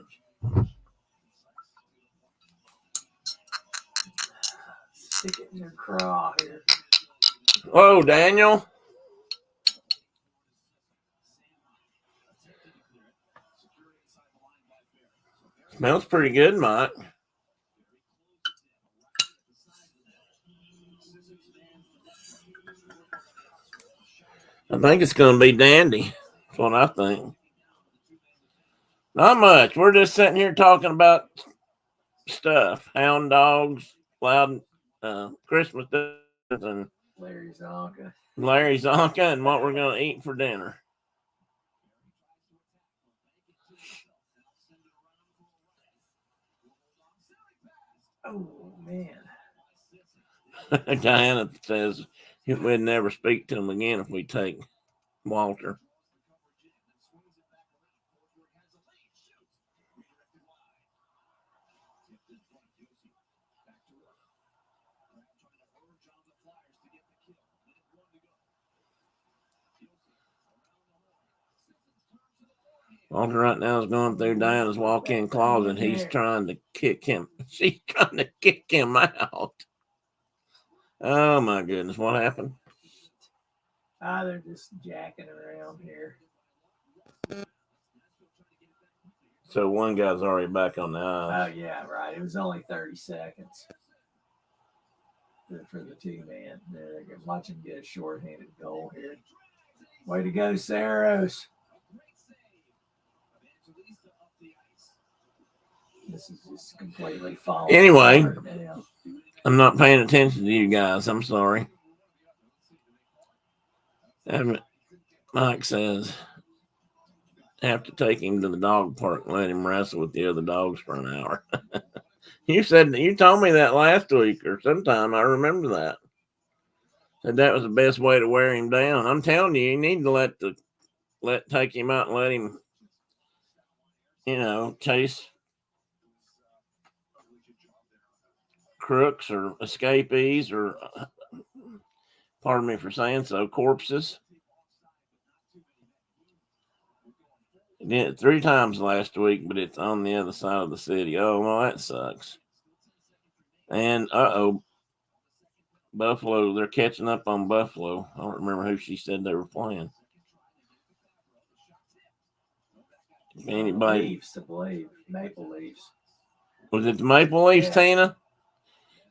Stick it in your craw here. Whoa, Daniel. Smells pretty good, Mike. I think it's going to be dandy. That's what I think. Not much. We're just sitting here talking about stuff. Hound dogs, loud Christmas and Larry Zonka and what we're going to eat for dinner. Oh, man. Diana says we'd never speak to him again if we take Walter. Walter right now is going through Diana's walk-in closet. He's trying to kick him. She's trying to kick him out. Oh, my goodness. What happened? They're just jacking around here. So one guy's already back on the ice. Oh, yeah, right. It was only 30 seconds for the 2-man. Watch him get a shorthanded goal here. Way to go, Saros. This is just completely falling. Anyway, I'm not paying attention to you guys. I'm sorry. Mike says, have to take him to the dog park and let him wrestle with the other dogs for an hour. You told me that last week or sometime. I remember that. Said that was the best way to wear him down. I'm telling you, you need to take him out and let him, chase crooks or escapees or, pardon me for saying so, corpses. He did it 3 times last week, but it's on the other side of the city. Oh, well, that sucks. And, Buffalo, they're catching up on Buffalo. I don't remember who she said they were playing. If anybody, Leafs, I believe. Maple Leafs. Was it the Maple Leafs, Yeah. Tina?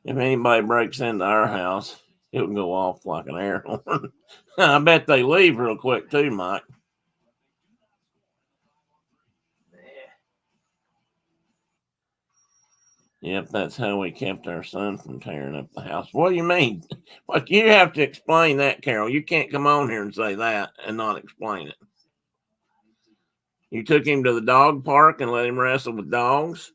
If anybody breaks into our house, It would go off like an air horn. I bet they leave real quick too, Mike. Yep, that's how we kept our son from tearing up the house. What do you mean? What, you have to explain that, Carol. You can't come on here and say that and not explain it. You took him to the dog park and let him wrestle with dogs?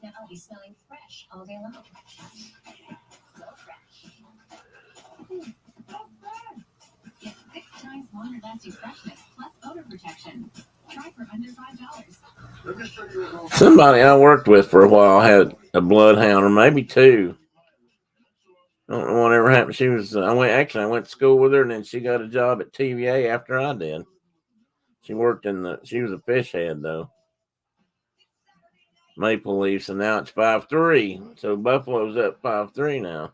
Now I'll be smelling fresh all day long. So fresh. Get 6 times longer lasting freshness plus odor protection. Try for under $5. Somebody I worked with for a while had a bloodhound, or maybe 2. I don't know whatever happened. She was. I went to school with her, and then she got a job at TVA after I did. She worked she was a fish head though. Maple Leafs, and now it's 5-3. So Buffalo's up 5-3 now.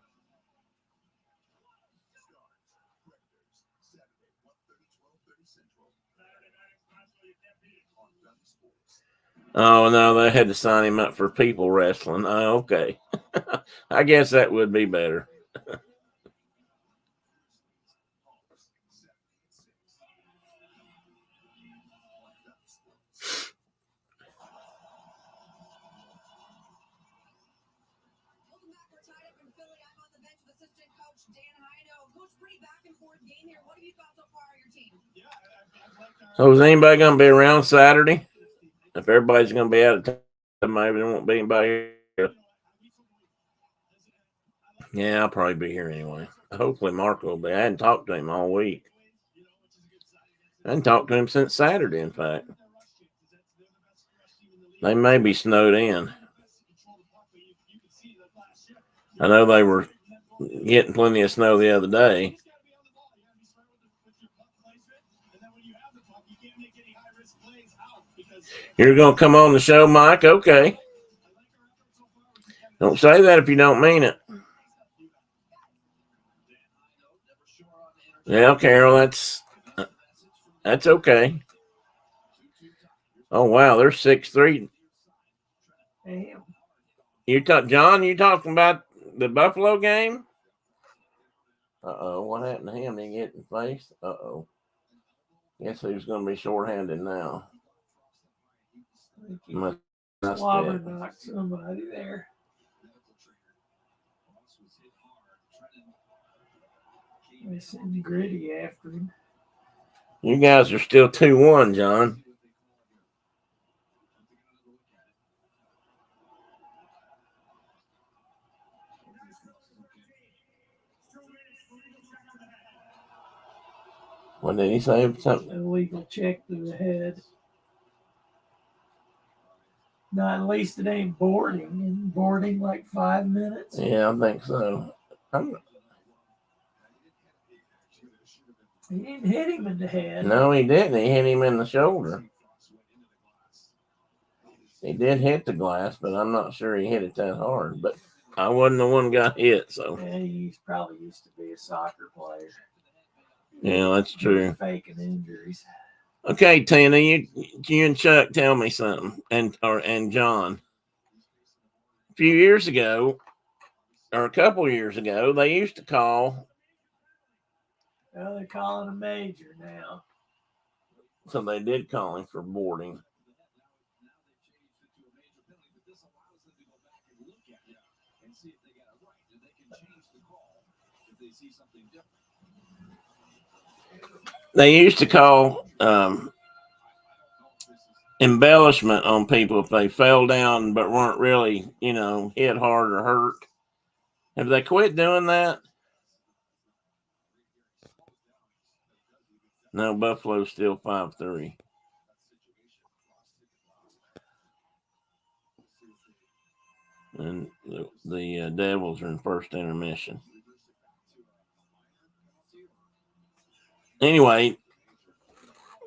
Oh no, they had to sign him up for people wrestling. Oh, okay. I guess that would be better. So is anybody going to be around Saturday? If everybody's going to be out of town, maybe there won't be anybody here. Yeah, I'll probably be here anyway. Hopefully Mark will be. I hadn't talked to him all week. I hadn't talked to him since Saturday, in fact. They may be snowed in. I know they were getting plenty of snow the other day. You're going to come on the show, Mike? Okay. Don't say that if you don't mean it. Yeah, Carol, that's okay. Oh, wow, they're 6-3. Damn. John, you talking about the Buffalo game? Uh-oh, what happened to him? Did he get in the face? Uh-oh. Guess who's going to be shorthanded now? Slobber knocked somebody there. They sent Gritty after him. You guys are still 2-1, John. What did he say? Something? Illegal check to the head. No, at least it ain't boarding. And boarding like 5 minutes. Yeah, I think so. He didn't hit him in the head. No, he didn't. He hit him in the shoulder. He did hit the glass, but I'm not sure he hit it that hard. But I wasn't the one got hit, so. Yeah, he's probably used to be a soccer player. Yeah, that's true. Faking injuries. Okay, Tina, you and Chuck tell me something, and John. A few years ago, or a couple years ago, they used to call. Well, they're calling a major now. So they did call him for boarding. They used to call embellishment on people if they fell down but weren't really, hit hard or hurt. Have they quit doing that? No, Buffalo's still 5-3. And the Devils are in first intermission. Anyway,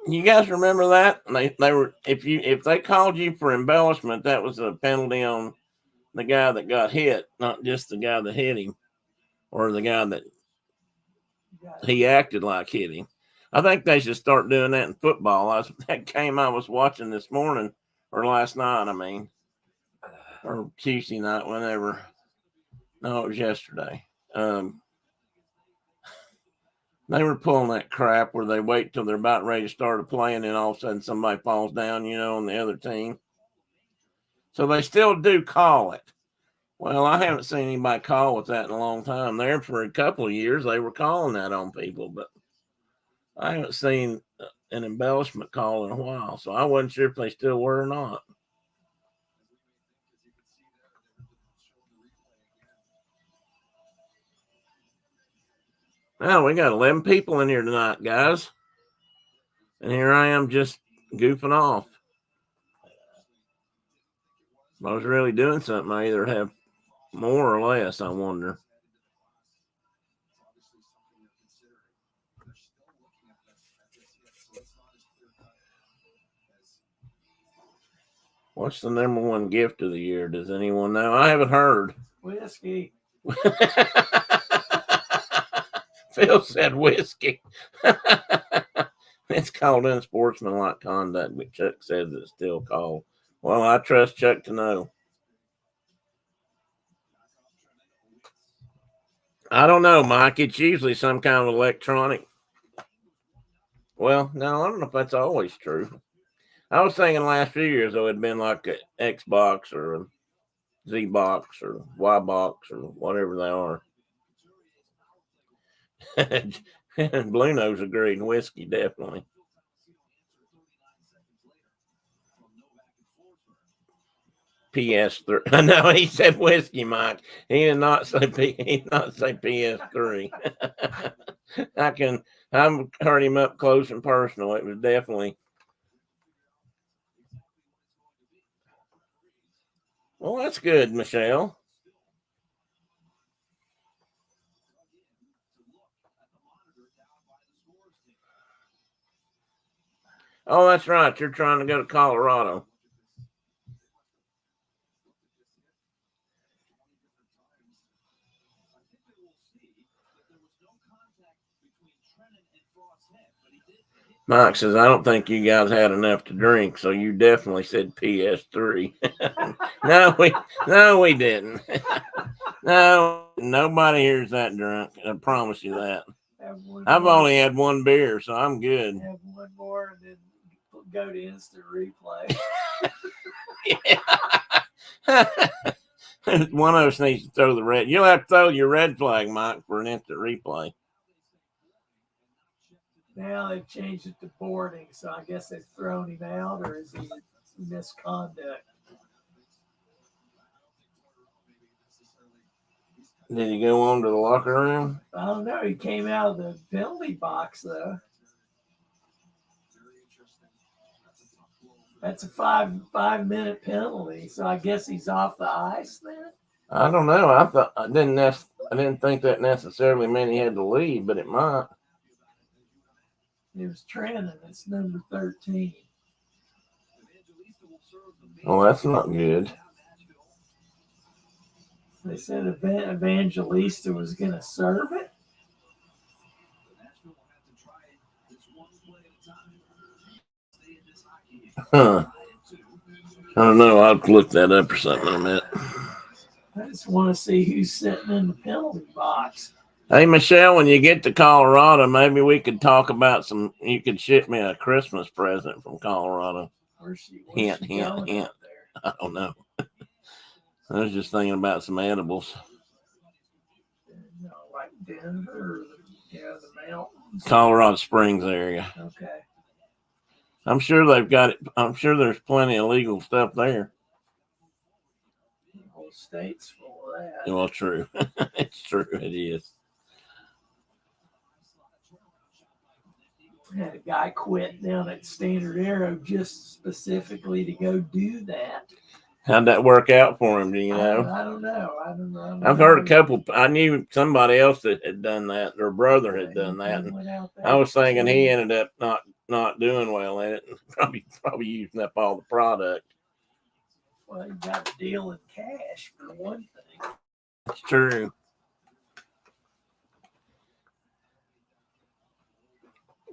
you guys remember that? They were if they called you for embellishment, that was a penalty on the guy that got hit, not just the guy that hit him, or the guy that he acted like hit him. I think they should start doing that in football. That game I was watching this morning, or last night, I mean, or Tuesday night, whenever. No, it was yesterday. They were pulling that crap where they wait till they're about ready to start playing, and all of a sudden somebody falls down, on the other team. So they still do call it. Well, I haven't seen anybody call with that in a long time. There for a couple of years, they were calling that on people, but I haven't seen an embellishment call in a while. So I wasn't sure if they still were or not. Now we got 11 people in here tonight, guys. And here I am just goofing off. If I was really doing something, I either have more or less, I wonder. What's the number one gift of the year? Does anyone know? I haven't heard. Whiskey. Phil said whiskey. It's called unsportsmanlike conduct, but Chuck says it's still called. Well, I trust Chuck to know. I don't know, Mike. It's usually some kind of electronic. Well, no, I don't know if that's always true. I was thinking last few years, though, it'd been like an Xbox or a Z box or Y box or whatever they are. Blue Nose agreed. Whiskey, definitely. PS3. No, he said whiskey, Mike. He did not say PS3. I've heard him up close and personal. It was definitely. Well, that's good, Michelle. Oh, that's right. You're trying to go to Colorado. Mike says, I don't think you guys had enough to drink, so you definitely said PS3. No, we didn't. No, nobody here's that drunk. I promise you that. I've only had one beer, so I'm good. Have one more and then go to instant replay. One of us needs to throw the red. You'll have to throw your red flag, Mike, for an instant replay. Now they've changed it to boarding, so I guess they've thrown him out, or is he misconduct? Did he go on to the locker room? I don't know. He came out of the penalty box, though. That's a five-minute penalty, so I guess he's off the ice then. I don't know. I didn't think that necessarily meant he had to leave, but it might. It was Trenton. It's number 13. Well, that's not good. They said Evangelista was going to serve it. Huh. I don't know. I'll look that up or something in a minute. I just want to see who's sitting in the penalty box. Hey, Michelle, when you get to Colorado, maybe we could talk about you could ship me a Christmas present from Colorado. Hint. I don't know. I was just thinking about some edibles. Like Denver, the mountains. Colorado Springs area. Okay. I'm sure they've got it. I'm sure there's plenty of legal stuff there. The whole state's full of that. Well, true. It's true. It is. I had a guy quit down at Standard Arrow just specifically to go do that. How'd that work out for him? Do you know? I don't know. I've heard a couple. I knew somebody else that had done that. Their brother had done that. And I was thinking he ended up not doing well at it, and probably using up all the product. Well, you got to deal in cash for one thing. It's true.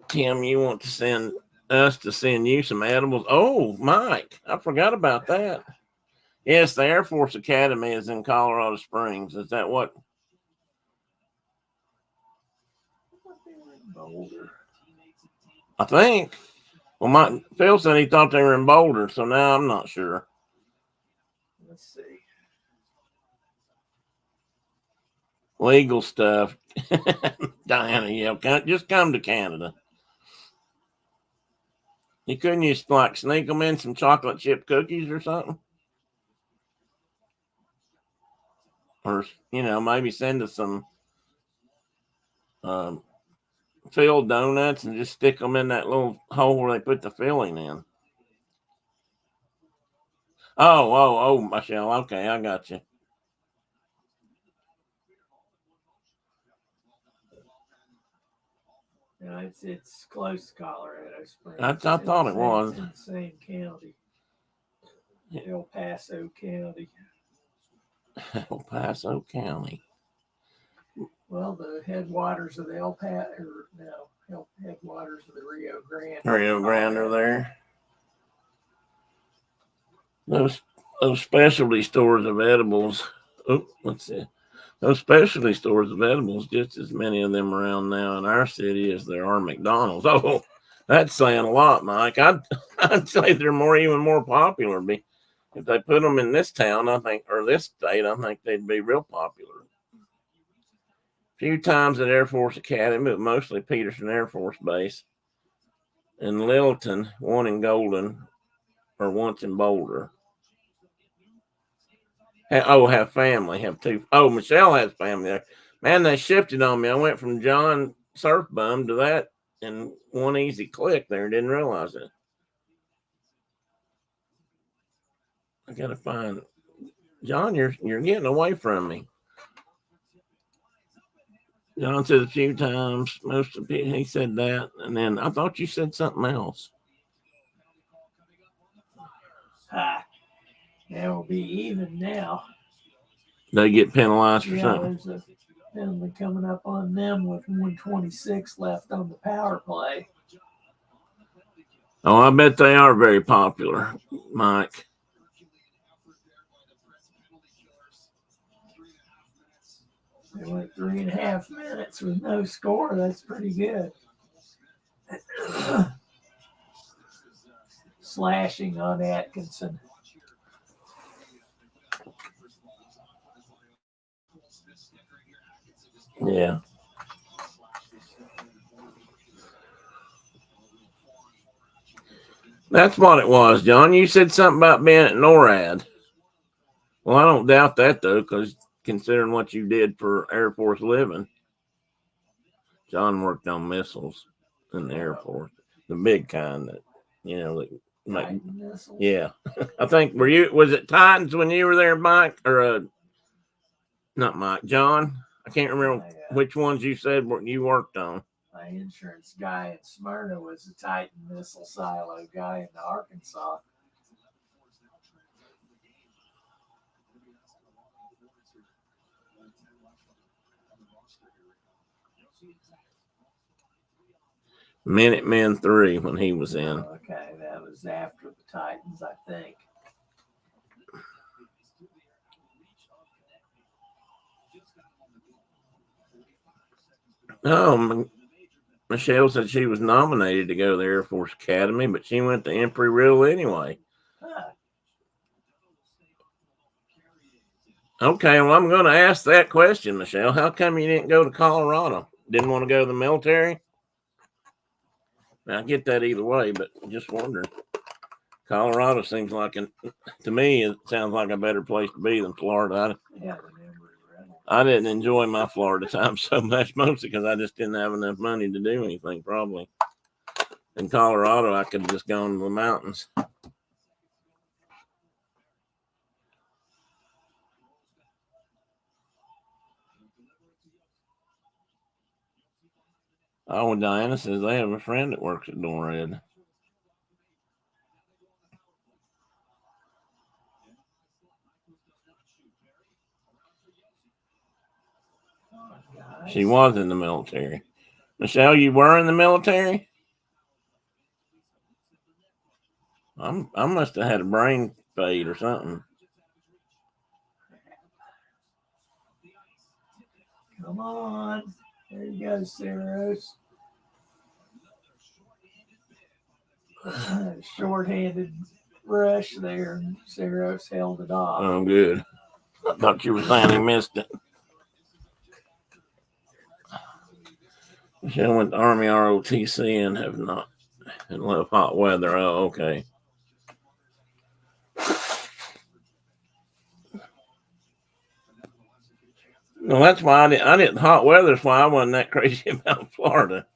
Tim, you want to send us to send you some edibles? Oh, Mike, I forgot about that. Yes, the Air Force Academy is in Colorado Springs. Is that what? Boulder. I think. Well, Phil said he thought they were in Boulder, so now I'm not sure. Let's see. Legal stuff. Diana, yeah, just come to Canada. You couldn't just like sneak them in some chocolate chip cookies or something? Or, maybe send us some filled donuts and just stick them in that little hole where they put the filling in. Oh, Michelle. Okay, I got you. No, it's close to Colorado Springs. I thought it was. It's in the same county. El Paso County. El Paso County. Well, the headwaters of the headwaters of the Rio Grande. Rio Grande are there. Those specialty stores of edibles. Oh, let's see. Those specialty stores of edibles, just as many of them around now in our city as there are McDonald's. Oh, that's saying a lot, Mike. I'd say they're even more popular. If they put them in this town, I think, or this state, I think they'd be real popular. A few times at Air Force Academy, but mostly Peterson Air Force Base. In Littleton, one in Golden, or once in Boulder. Have family. Have two. Oh, Michelle has family there. Man, they shifted on me. I went from John Surf Bum to that in one easy click there. Didn't realize it. I gotta find John. You're getting away from me. John said a few times. Most of it, he said that, and then I thought you said something else. That will be even now. They get penalized for Yeah, something. there's a penalty coming up on them with 126 left on the power play. Oh, I bet they are very popular, Mike. They went 3.5 minutes with no score. That's pretty good. Slashing on Atkinson. Yeah. That's what it was, John. You said something about being at NORAD. Well, I don't doubt that, though, because considering what you did for Air Force living, John worked on missiles in the Air Force, the big kind that, yeah. I think, was it Titans when you were there, Mike? Or, not Mike, John? I can't remember which ones you said you worked on. My insurance guy in Smyrna was a Titan missile silo guy in Arkansas. Minutemen 3 when he was in. Oh, okay, that was after the Titans, I think. Oh, Michelle said she was nominated to go to the Air Force Academy, but she went to Embry-Riddle anyway. Huh. Okay, well, I'm going to ask that question, Michelle. How come you didn't go to Colorado? Didn't want to go to the military? I get that either way, but just wondering. Colorado seems like, to me, it sounds like a better place to be than Florida. I didn't enjoy my Florida time so much, mostly because I just didn't have enough money to do anything, probably. In Colorado, I could have just gone to the mountains. Oh, Diana says they have a friend that works at NORAD. She was in the military. Michelle, you were in the military? I must have had a brain fade or something. Come on. There you go, Saros. Short-handed rush there. Saros held it off. Oh, good. I thought you were saying he missed it. Michelle went to Army ROTC and have not and love hot weather. Oh, okay. Well, that's why I didn't hot weather's why I wasn't that crazy about Florida.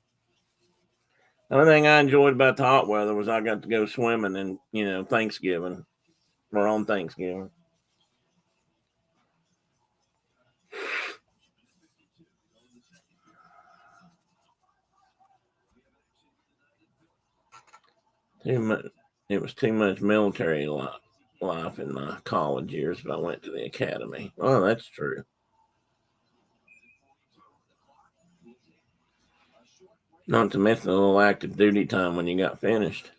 The only thing I enjoyed about the hot weather was I got to go swimming and Thanksgiving or on Thanksgiving. Too much. It was too much military life in my college years if I went to the academy. Oh, that's true. Not to mention a little active duty time when you got finished.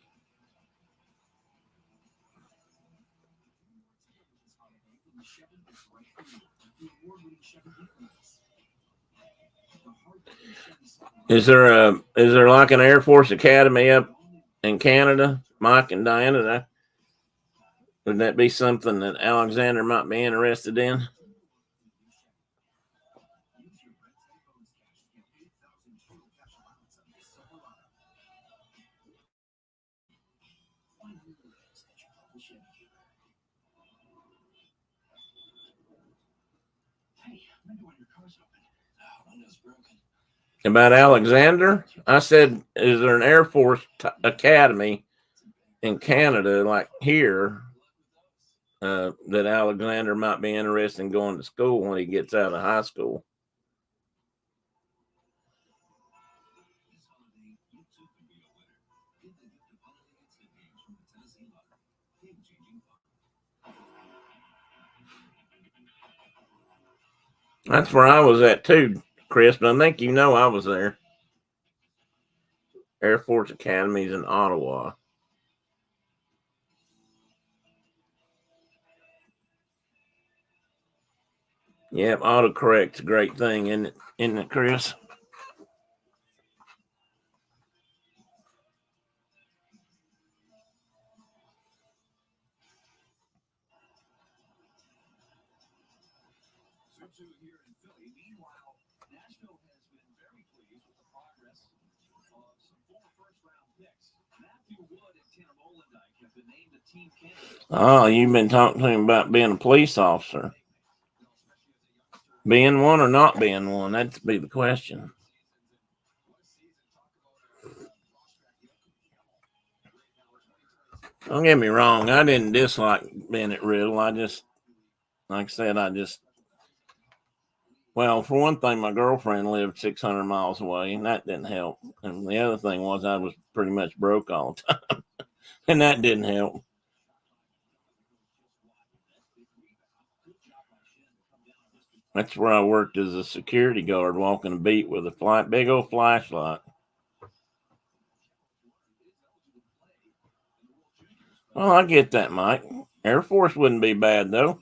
Is there like an Air Force Academy up in Canada, Mike and Diana? Would that be something that Alexander might be interested in? About Alexander? I said, is there an Air Force Academy in Canada, like here, that Alexander might be interested in going to school when he gets out of high school? That's where I was at too, Chris, but I think I was there. Air Force Academies in Ottawa. Yep, autocorrect's a great thing, isn't it, Chris? Oh, you've been talking to him about being a police officer. Being one or not being one, that'd be the question. Don't get me wrong, I didn't dislike Bennett Riddle. Like I said, well, for one thing, my girlfriend lived 600 miles away, and that didn't help. And the other thing was I was pretty much broke all the time, and that didn't help. That's where I worked as a security guard, walking a beat with a big old flashlight. Well, I get that, Mike. Air Force wouldn't be bad, though.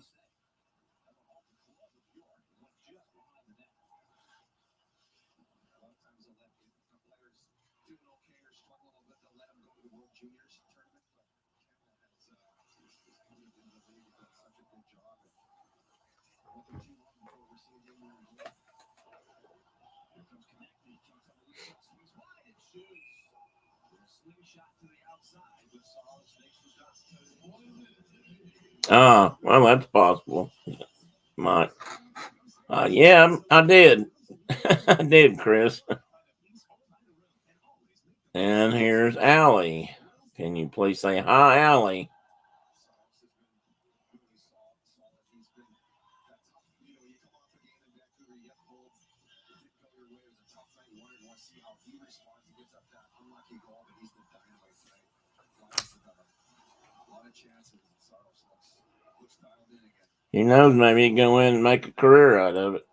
Well, that's possible, Mike. Yeah, I did. I did, Chris. And here's Allie. Can you please say hi, Allie? He knows maybe he can go in and make a career out of it.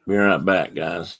Be right back, guys.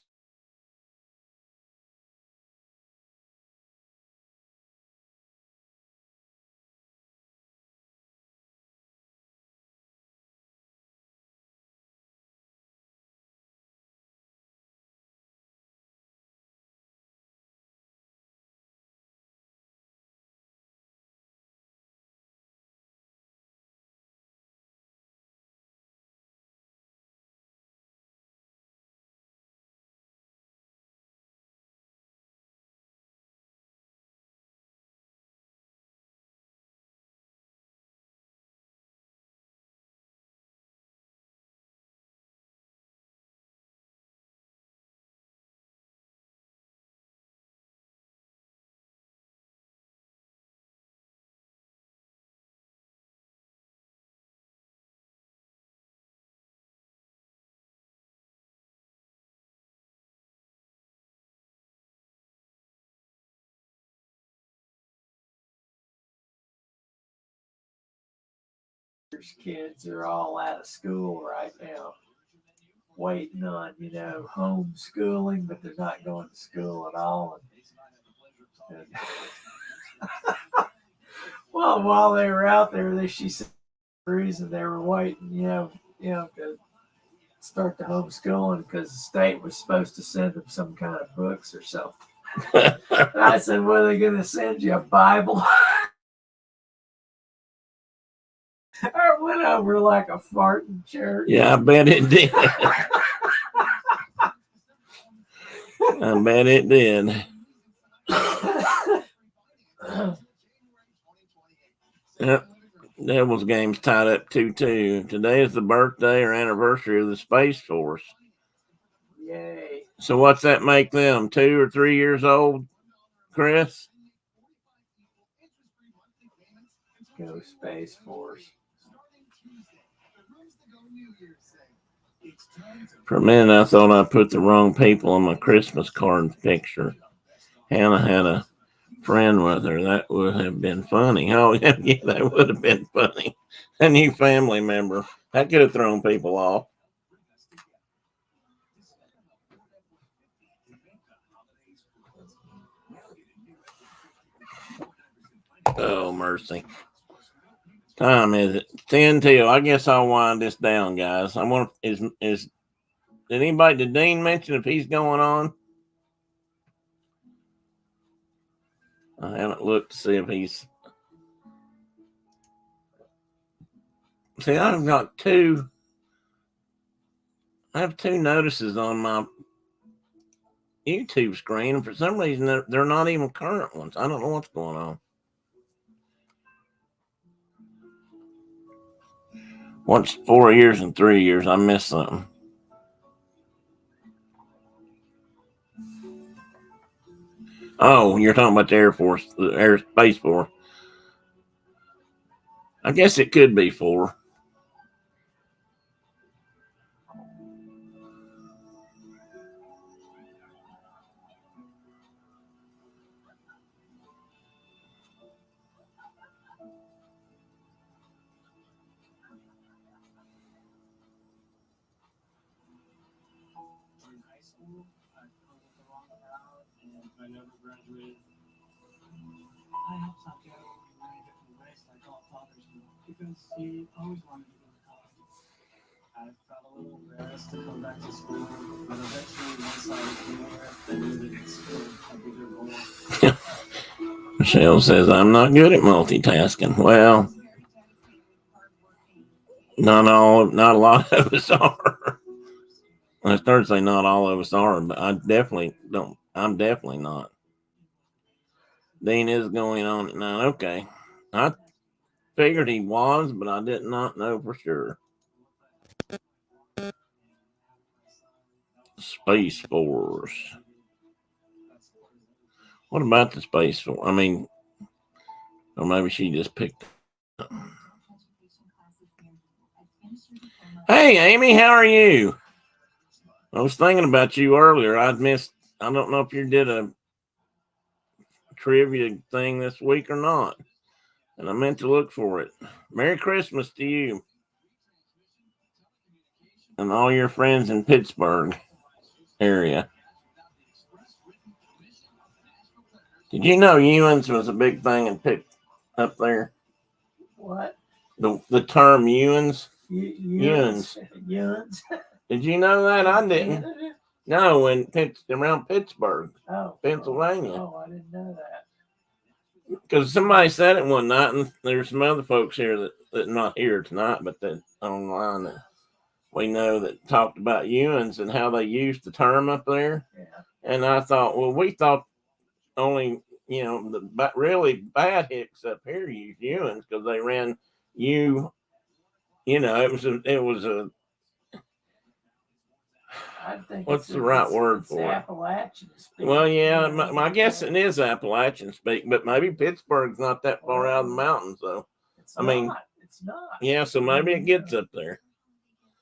Kids are all out of school right now, waiting on, homeschooling, but they're not going to school at all. And well, while they were out there, she said the reason they were waiting, to start the homeschooling because the state was supposed to send them some kind of books or something. I said, "What are they going to send you? A Bible?" I went over like a fart in church. Yeah, I bet it did. I bet it did. Yep. Devils game's tied up 2-2. Today is the birthday or anniversary of the Space Force. Yay. So what's that make them? 2 or 3 years old, Chris? Go Space Force. For a minute, I thought I put the wrong people on my Christmas card picture. Hannah had a friend with her. That would have been funny. Oh, yeah, that would have been funny. A new family member. That could have thrown people off. Oh, mercy. Time is it? 10 till. I guess I'll wind this down, guys. I want did Dean mention if he's going on? I haven't looked to see if he's. See, I've got two. I have two notices on my YouTube screen, and for some reason they're not even current ones. I don't know what's going on. What's 4 years and 3 years? I missed something. Oh, you're talking about the Air Force, the Air Space Force. I guess it could be 4. I never graduated. I helped Santiago in many different ways, like all fathers do, because he always wanted to go to college. I felt a little embarrassed to come back to school, but eventually once I came over, I knew that it's still a bigger goal. Michelle says I'm not good at multitasking. Well, not a lot of us are. I started to say not all of us are, but I definitely don't. I'm definitely not. Dean is going on at 9. Okay. I figured he was, but I did not know for sure. Space Force. What about the Space Force? I mean, or maybe she just picked up. Hey, Amy, how are you? I was thinking about you earlier. I'd missed I don't know if you did a trivia thing this week or not. And I meant to look for it. Merry Christmas to you and all your friends in Pittsburgh area. Did you know Ewans was a big thing in up there? What? The term Ewans? Ewans. Did you know that? I didn't. Canada? No, around Pittsburgh, Oh, Pennsylvania. Oh, I didn't know that. Because somebody said it one night, and there's some other folks here that not here tonight, but that online that we know that talked about Ewans and how they used the term up there. Yeah. And I thought, well, we thought only, the really bad hicks up here used Ewans because they ran it was a I think what's the right word for it? Appalachian speak. Well, yeah, I guess it is Appalachian speak, but maybe Pittsburgh's not that far out of the mountains, though. It's not. Yeah, so maybe it gets up there.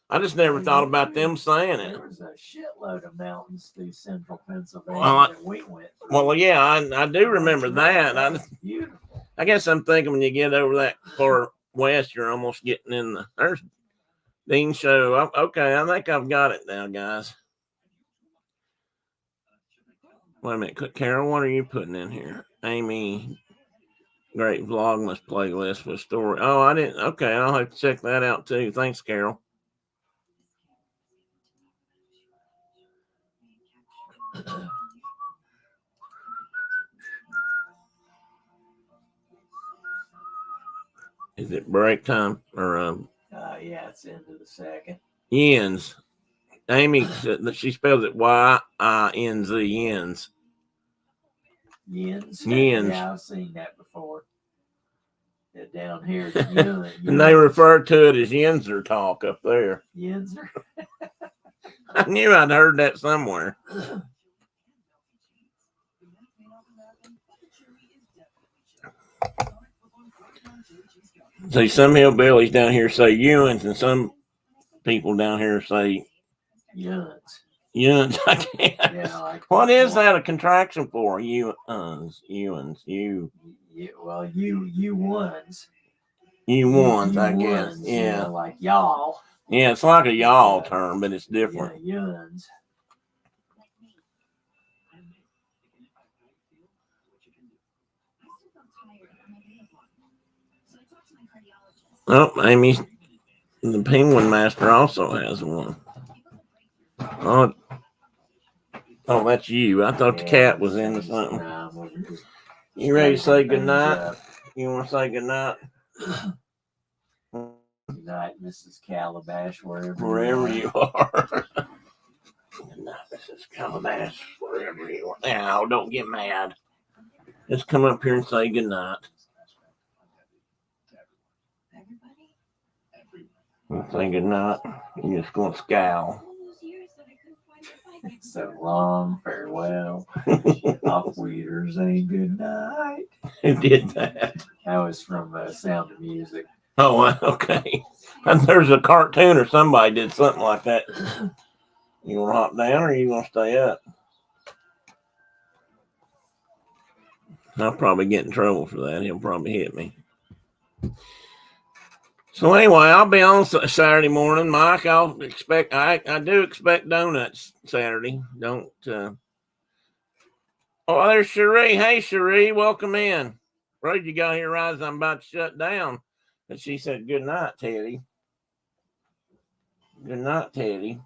I just never thought about them saying it. There was a shitload of mountains through central Pennsylvania that we went through. Well, yeah, I do remember that. That's beautiful. I guess I'm thinking when you get over that far west, you're almost getting in there's Dean Show. Okay, I think I've got it now, guys. Wait a minute, Carol, what are you putting in here? Amy, great Vlogmas playlist with story. Oh, I didn't. Okay, I'll have to check that out too. Thanks, Carol. Is it break time or yeah, it's into the second. Yens. Amy, she spells it Y-I-N-Z, Yens. Yens. Yens. Yeah, I've seen that before. Yeah, down here, Yens. And they refer to it as Yenser talk up there. Yenser. I knew I'd heard that somewhere. See, some hillbillies down here say Ewans, and some people down here say Yuns. Ewans. I can't. Yeah, What is that a contraction for? Ewans. Well, you ones. You ones, I ones, guess. Yeah. Like y'all. Yeah, it's like a y'all term, but it's different. Yeah, yuns. Oh, Amy, the Penguin Master also has one. Oh, that's you. I thought the cat was into something. You ready to say goodnight? You want to say goodnight? Good night, Mrs. Calabash, wherever you are. Good night, Mrs. Calabash, wherever you are. Now, don't get mad. Just come up here and say goodnight. Say goodnight. You're just going to scowl. So long, farewell. Off Weeders ain't good night. Who did that? That was from Sound of Music. Oh, okay. There's a cartoon or somebody did something like that. You want to hop down or you want to stay up? I'll probably get in trouble for that. He'll probably hit me. So anyway, I'll be on Saturday morning, Mike. I do expect donuts Saturday. Don't. Oh, there's Cherie. Hey, Cherie, welcome in. Road, you got here right as I'm about to shut down. And she said, "Good night, Teddy." Good night, Teddy.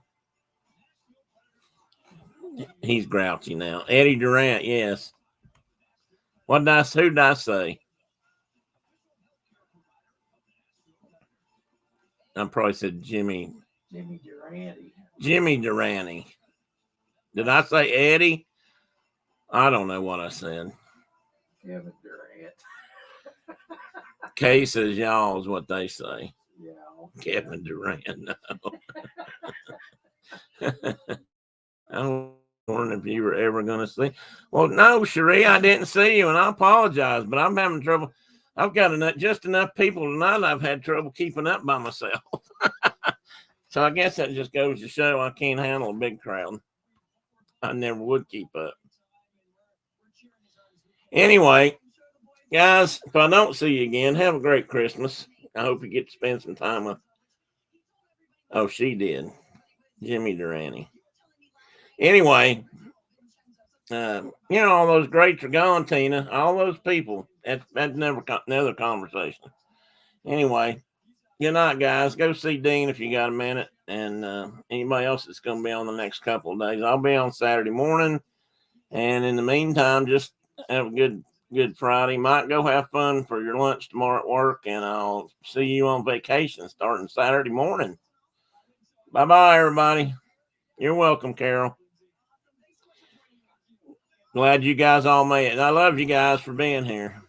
He's grouchy now. Eddie Durant, yes. Who did I say? I probably said Jimmy. Jimmy Durante. Jimmy Durante. Did I say Eddie? I don't know what I said. Kevin Durant. Kay says y'all is what they say. Yeah. Kevin Durant, no. I was wondering if you were ever going to see. Well, no, Cherie, I didn't see you, and I apologize, but I'm having trouble. I've got just enough people tonight. I've had trouble keeping up by myself. So I guess that just goes to show I can't handle a big crowd. I never would keep up. Anyway, guys, if I don't see you again, have a great Christmas. I hope you get to spend some time with. Oh, she did. Jimmy Durante. Anyway, all those greats are gone, Tina. All those people. That's never another conversation. Anyway, good night, guys. Go see Dean if you got a minute. And anybody else that's going to be on the next couple of days. I'll be on Saturday morning. And in the meantime, just have a good Friday. Might go have fun for your lunch tomorrow at work. And I'll see you on vacation starting Saturday morning. Bye-bye, everybody. You're welcome, Carol. Glad you guys all made it. And I love you guys for being here.